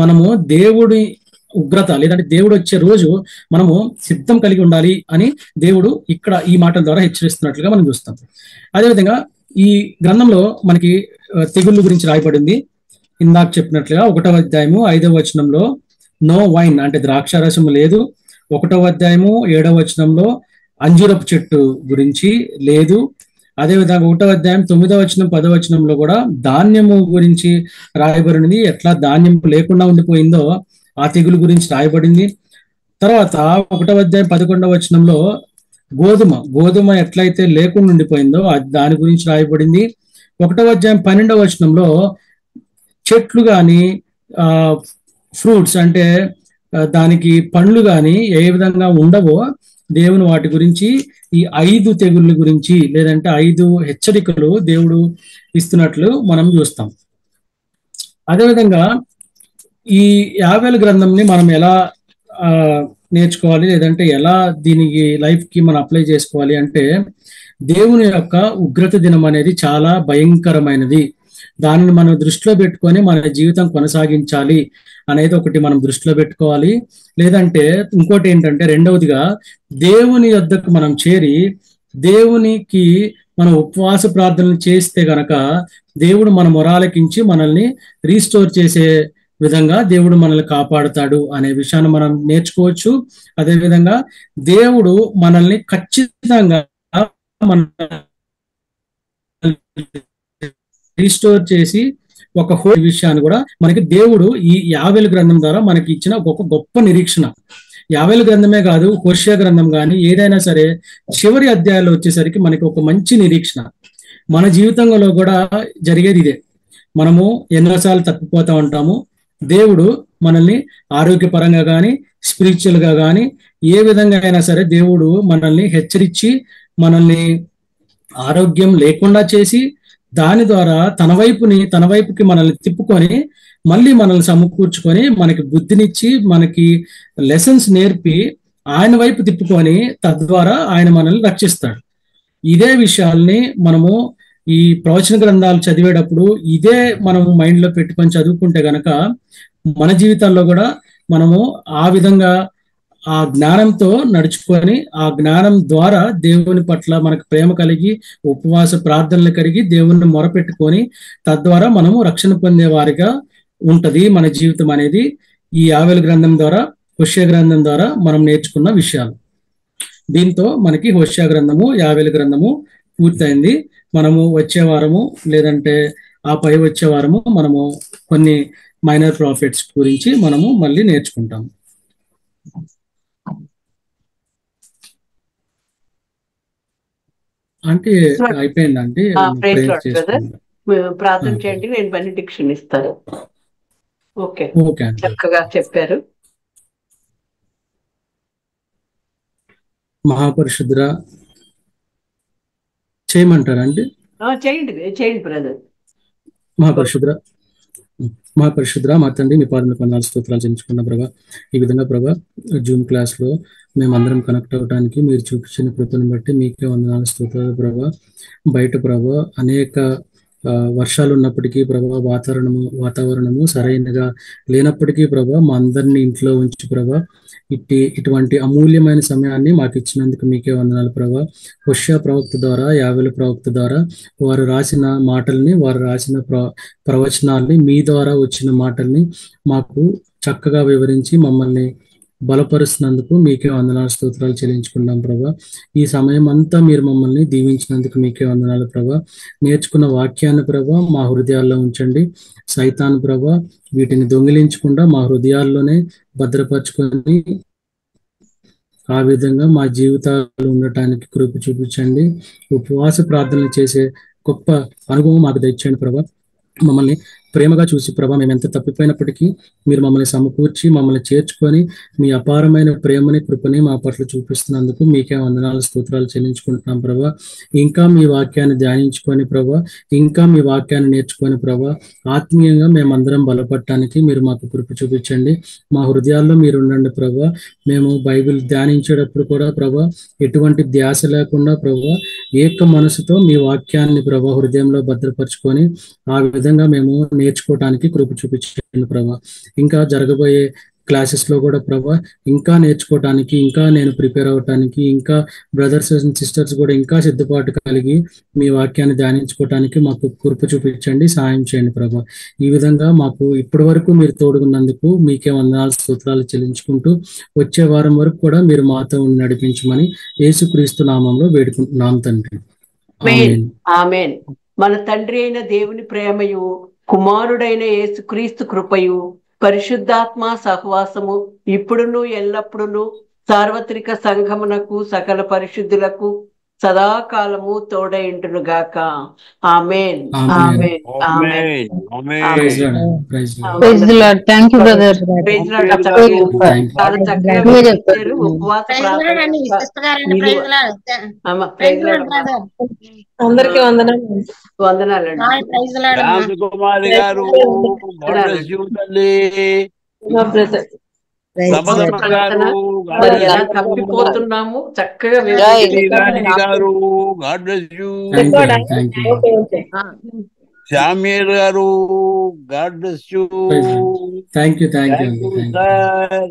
మనము దేవుడి ఉగ్రత లేదంటే దేవుడు వచ్చే రోజు మనము సిద్ధం కలిగి ఉండాలి అని దేవుడు ఇక్కడ ఈ మాటల ద్వారా హెచ్చరిస్తున్నట్లుగా మనం చూస్తాం. అదేవిధంగా ఈ గ్రంథంలో మనకి తెగుళ్ళ గురించి రాయబడింది. ఇందాక చెప్పినట్లుగా 1వ అధ్యాయము 5వ వచనంలో నో వైన్ అంటే ద్రాక్షారసము లేదు. 1వ అధ్యాయము 7వ వచనంలో అంజూరపు చెట్టు గురించి లేదు. అదేవిధంగా 1వ అధ్యాయం 9వ వచనం 10వ వచనంలో కూడా ధాన్యము గురించి రాయబడినది, ఎట్లా ధాన్యం లేకుండా ఉండిపోయిందో ఆ తెగులు గురించి రాయబడింది. తర్వాత 1వ అధ్యాయం 11వ వచనంలో గోధుమ ఎట్లయితే లేకుండా ఉండిపోయిందో దాని గురించి రాయబడింది. 1వ అధ్యాయం 12వ వచనంలో చెట్లు కానీ ఫ్రూట్స్ అంటే దానికి పండ్లు కానీ ఏ విధంగా ఉండవో దేవుని వాటి గురించి ఈ 5 తెగుళ్ళ గురించి లేదంటే 5 హెచ్చరికలు దేవుడు ఇస్తున్నట్లు మనం చూస్తాం. అదేవిధంగా ఈ యావేలు గ్రంథంని మనం ఎలా నేర్చుకోవాలి లేదంటే ఎలా దీనికి లైఫ్ కి మనం అప్లై చేసుకోవాలి అంటే దేవుని యొక్క ఉగ్రత దినం అనేది చాలా భయంకరమైనది. దానిని మనం దృష్టిలో పెట్టుకొని మన జీవితం కొనసాగించాలి అనేది ఒకటి మనం దృష్టిలో పెట్టుకోవాలి. లేదంటే ఇంకోటి ఏంటంటే, రెండవదిగా దేవుని యొద్దకు మనం చేరి దేవునికి మనం ఉపవాస ప్రార్థనలు చేస్తే గనక దేవుడు మన మొరాలకించి మనల్ని రీస్టోర్ చేసే విధంగా దేవుడు మనల్ని కాపాడుతాడు అనే విషయాన్ని మనం నేర్చుకోవచ్చు. అదేవిధంగా దేవుడు మనల్ని ఖచ్చితంగా మన రీస్టోర్ చేసి ఒక విషయాన్ని కూడా మనకి దేవుడు ఈ యావేలు గ్రంథం ద్వారా మనకి ఇచ్చిన ఒక గొప్ప నిరీక్షణ. యావేలు గ్రంథమే కాదు, హోషేయ గ్రంథం కానీ ఏదైనా సరే చివరి అధ్యాయాలు వచ్చేసరికి మనకి ఒక మంచి నిరీక్షణ. మన జీవితంలో కూడా జరిగేది ఇదే. మనము ఎన్నోసార్లు తప్పిపోతూ ఉంటాము. దేవుడు మనల్ని ఆరోగ్యపరంగా కానీ స్పిరిచువల్ గా కానీ ఏ విధంగా అయినా సరే దేవుడు మనల్ని హెచ్చరించి మనల్ని ఆరోగ్యం లేకుండా చేసి దాని ద్వారా తన వైపుకి మనల్ని తిప్పుకొని మళ్ళీ మనల్ని సమకూర్చుకొని మనకి బుద్ధినిచ్చి మనకి లెసన్స్ నేర్పి ఆయన వైపు తిప్పుకొని తద్వారా ఆయన మనల్ని రక్షిస్తాడు. ఇదే విషయాల్ని మనము ఈ ప్రవచన గ్రంథాలు చదివేటప్పుడు ఇదే మనము మైండ్ లో పెట్టుకొని చదువుకుంటే గనక మన జీవితాల్లో కూడా మనము ఆ విధంగా ఆ జ్ఞానంతో నడుచుకొని ఆ జ్ఞానం ద్వారా దేవుని పట్ల మనకు ప్రేమ కలిగి ఉపవాస ప్రార్థనలు కలిగి దేవుని మొరపెట్టుకొని తద్వారా మనము రక్షణ పొందే వారిగా ఉంటది మన జీవితం అనేది. ఈ యావేలు గ్రంథం ద్వారా, హోషేయ గ్రంథం ద్వారా మనం నేర్చుకున్న విషయాలు. దీంతో మనకి హోషేయ గ్రంథము, యావేలు గ్రంథము పూర్తయింది. మనము వచ్చే వారము లేదంటే ఆ పై వచ్చే వారము మనము కొన్ని మైనర్ ప్రాఫిట్స్ గురించి మనము మళ్ళీ నేర్చుకుంటాము. అంటే అయిపోయిందంటే ప్రార్థన చేయండి, నేను బెనిడిక్షన్ ఇస్తాను. ఓకే, చక్కగా చెప్పారు. మహాపరిశుద్ర చేయమంటారా అండి? చేయండి బ్రదర్. మహాపరిశుద్ర మా తండ్రి, మీ పాదములకు వందనాలు స్తోత్రాలు చెల్లించుకున్న ప్రభా. ఈ విధంగా ప్రభా జూమ్ క్లాస్ లో మేమందరం కనెక్ట్ అవ్వడానికి మీరు చూపించిన కృపను బట్టి మీకే వందనాలు స్తోత్రాలు ప్రభా. బయట ప్రభా అనేక వర్షాలు ఉన్నప్పటికీ ప్రభా, వాతావరణము సరైనగా లేనప్పటికీ ప్రభా మా అందరినీ ఇంట్లో ఉంచి ప్రభా ఇటువంటి అమూల్యమైన సమయాన్ని మాకు ఇచ్చినందుకు మీకే వందనాలు ప్రభా. హోషేయ ప్రవక్త ద్వారా, యావేలు ప్రవక్త ద్వారా వారు రాసిన మాటల్ని, వారు రాసిన ప్రవచనాల్ని, మీ ద్వారా వచ్చిన మాటల్ని మాకు చక్కగా వివరించి మమ్మల్ని బలపరుస్తున్నందుకు మీకే వందనాలు స్తోత్రాలు చెల్లించుకున్నాం ప్రభా. ఈ సమయం అంతా మీరు మమ్మల్ని దీవించినందుకు మీకే వందనాలు ప్రభా. నేర్చుకున్న వాక్యాన్ని ప్రభా మా హృదయాల్లో ఉంచండి. సైతాను ప్రభా వీటిని దొంగిలించకుండా మా హృదయాల్లోనే భద్రపరచుకొని ఆ విధంగా మా జీవితాలు ఉండటానికి కృప చూపించండి. ఉపవాస ప్రార్థనలు చేసే గొప్ప అనుభవం మాకు తెచ్చండి ప్రభా. మమ్మల్ని ప్రేమగా చూసి ప్రభా మేము ఎంత తప్పిపోయినప్పటికీ మీరు మమ్మల్ని సమకూర్చి మమ్మల్ని చేర్చుకొని మీ అపారమైన ప్రేమని, కృపని మా పట్ల చూపిస్తున్నందుకు మీకే వందనాలు స్తోత్రాలు చెల్లించుకుంటున్నాం ప్రభా. ఇంకా మీ వాక్యాన్ని ధ్యానించుకొని ప్రభా, ఇంకా మీ వాక్యాన్ని నేర్చుకొని ప్రభా ఆత్మీయంగా మేమందరం బలపడటానికి మీరు మాకు కృప చూపించండి. మా హృదయాల్లో మీరు ఉండండి ప్రభా. మేము బైబిల్ ధ్యానించేటప్పుడు కూడా ప్రభా ఎటువంటి ధ్యాస లేకుండా ప్రభా ఏక మనసుతో మీ వాక్యాన్ని ప్రభా హృదయంలో భద్రపరుచుకొని ఆ విధంగా మేము నేర్చుకోవటానికి కృప చూపించండి ప్రభా. ఇంకా జరగబోయే క్లాసెస్ లో కూడా ప్రభా ఇంకా నేర్చుకోవటానికి, ఇంకా నేను ప్రిపేర్ అవ్వటానికి, ఇంకా బ్రదర్స్ అండ్ సిస్టర్స్ కూడా ఇంకా సిద్ధపాటు కలిగి మీ వాక్యాన్ని ధ్యానించుకోవటానికి మాకు కృప చూపించండి, సాయం చేయండి ప్రభా. ఈ విధంగా మాకు ఇప్పటి వరకు మీరు తోడుగున్నందుకు మీకే వందనాలు స్తోత్రాలు చెల్లించుకుంటూ వచ్చే వారం వరకు కూడా మీరు మాతో నడిపించమని యేసుక్రీస్తు నామంలో వేడుకుంటున్నాం తండ్రి. ఆమేన్. మన తండ్రి అయిన దేవుని ప్రేమయు, కుమారుడైన యేసుక్రీస్తు కృపయు, పరిశుద్ధాత్మ సహవాసము ఇప్పుడును ఎల్లప్పుడును సార్వత్రిక సంఘమునకు సకల పరిశుద్ధులకు సదాకాలము తోడైండును గాక. Amen. Amen. Amen. Praise the lord. Thank you brother. Praise the lord. చాలా చక్కగా చెప్పారు. ఉపవాస ప్రార్థన. అందరికీ వందనాలు. వందనాలండి. Praise the lord. రామకుమారి గారు తప్పిపోతున్నాము చక్కగా గారు గాడ్ బ్లెస్ యూ. శామ్యూల్ గారు, God bless you. Thank you sir.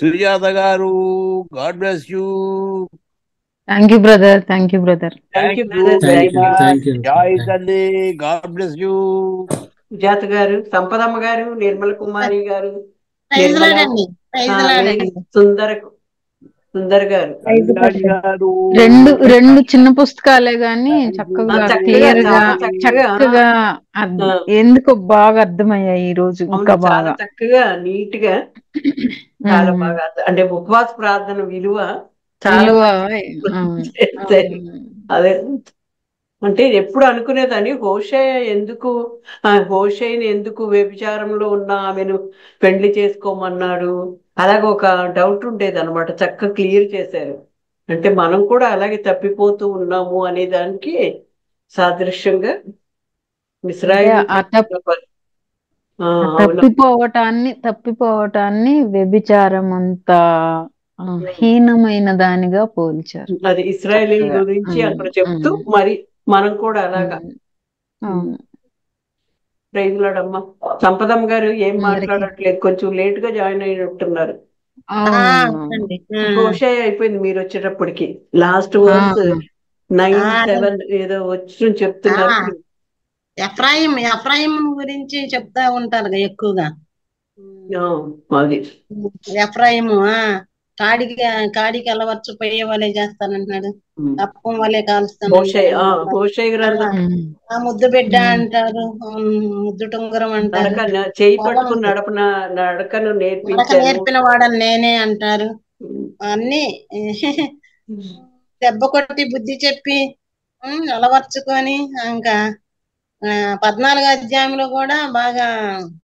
Sujatha గారు, God bless you. Thank you brother. Thank you brother. Thank you brother. Joy తల్లి, గాడ్ బ్లెస్ యూ. సుజాత గారు, సంపదమ్మ గారు, నిర్మల కుమారి గారు, సుందర్ గారు, రెండు చిన్న పుస్తకాలే గాని చక్కగా క్లియర్ గా చక్కగా ఎందుకో బాగా అర్థమయ్యాయి ఈ రోజు. ఇంకా బాగా చక్కగా నీట్ గా చాలా బాగా, అంటే ఉపవాస ప్రార్థన విలువ చాలా అదే. అంటే ఎప్పుడు అనుకునేదాన్ని హోషేని ఎందుకు వ్యభిచారంలో ఉన్న ఆమెను పెళ్లి చేసుకోమన్నాడు, అలాగే ఒక డౌట్ ఉండేది అనమాట. చక్కగా క్లియర్ చేశారు. అంటే మనం కూడా అలాగే తప్పిపోతూ ఉన్నాము అనే దానికి సాదృశ్యంగా తప్పిపోవటాన్ని వ్యభిచారం అంత హీనమైన దానిగా పోల్చారు. అది ఇశ్రాయేలీల గురించి అక్కడ చెప్తూ మరి మనం కూడా అలాగా. ప్రైజ్లాడమ్మా. సంపదమ్మ గారు ఏం మాట్లాడట్లేదు, కొంచెం లేట్ గా జాయిన్ అయినట్టున్నారు. హోషేయ అయిపోయింది మీరు వచ్చేటప్పటికి. లాస్ట్ వర్స్ 9-7 ఏదో వచ్చి చెప్తున్నారు. ఎఫ్రాయిం గురించి చెప్తా ఉంటారు ఎక్కువగా. అది ఎఫ్రాయిము కాడికి అలవర్చు పోయే వాళ్ళే చేస్తానంటున్నాడు, తప్పం వాళ్ళే కాలుస్తాను. ముద్దు బిడ్డ అంటారు, ముద్దు టొంగరం అంటారు, చేయి పట్టుకుని నడకను నేర్పిన వాడని నేనే అంటారు. అన్ని దెబ్బ కొట్టి బుద్ధి చెప్పి అలవర్చుకొని ఇంకా 14వ అధ్యాయంలో కూడా బాగా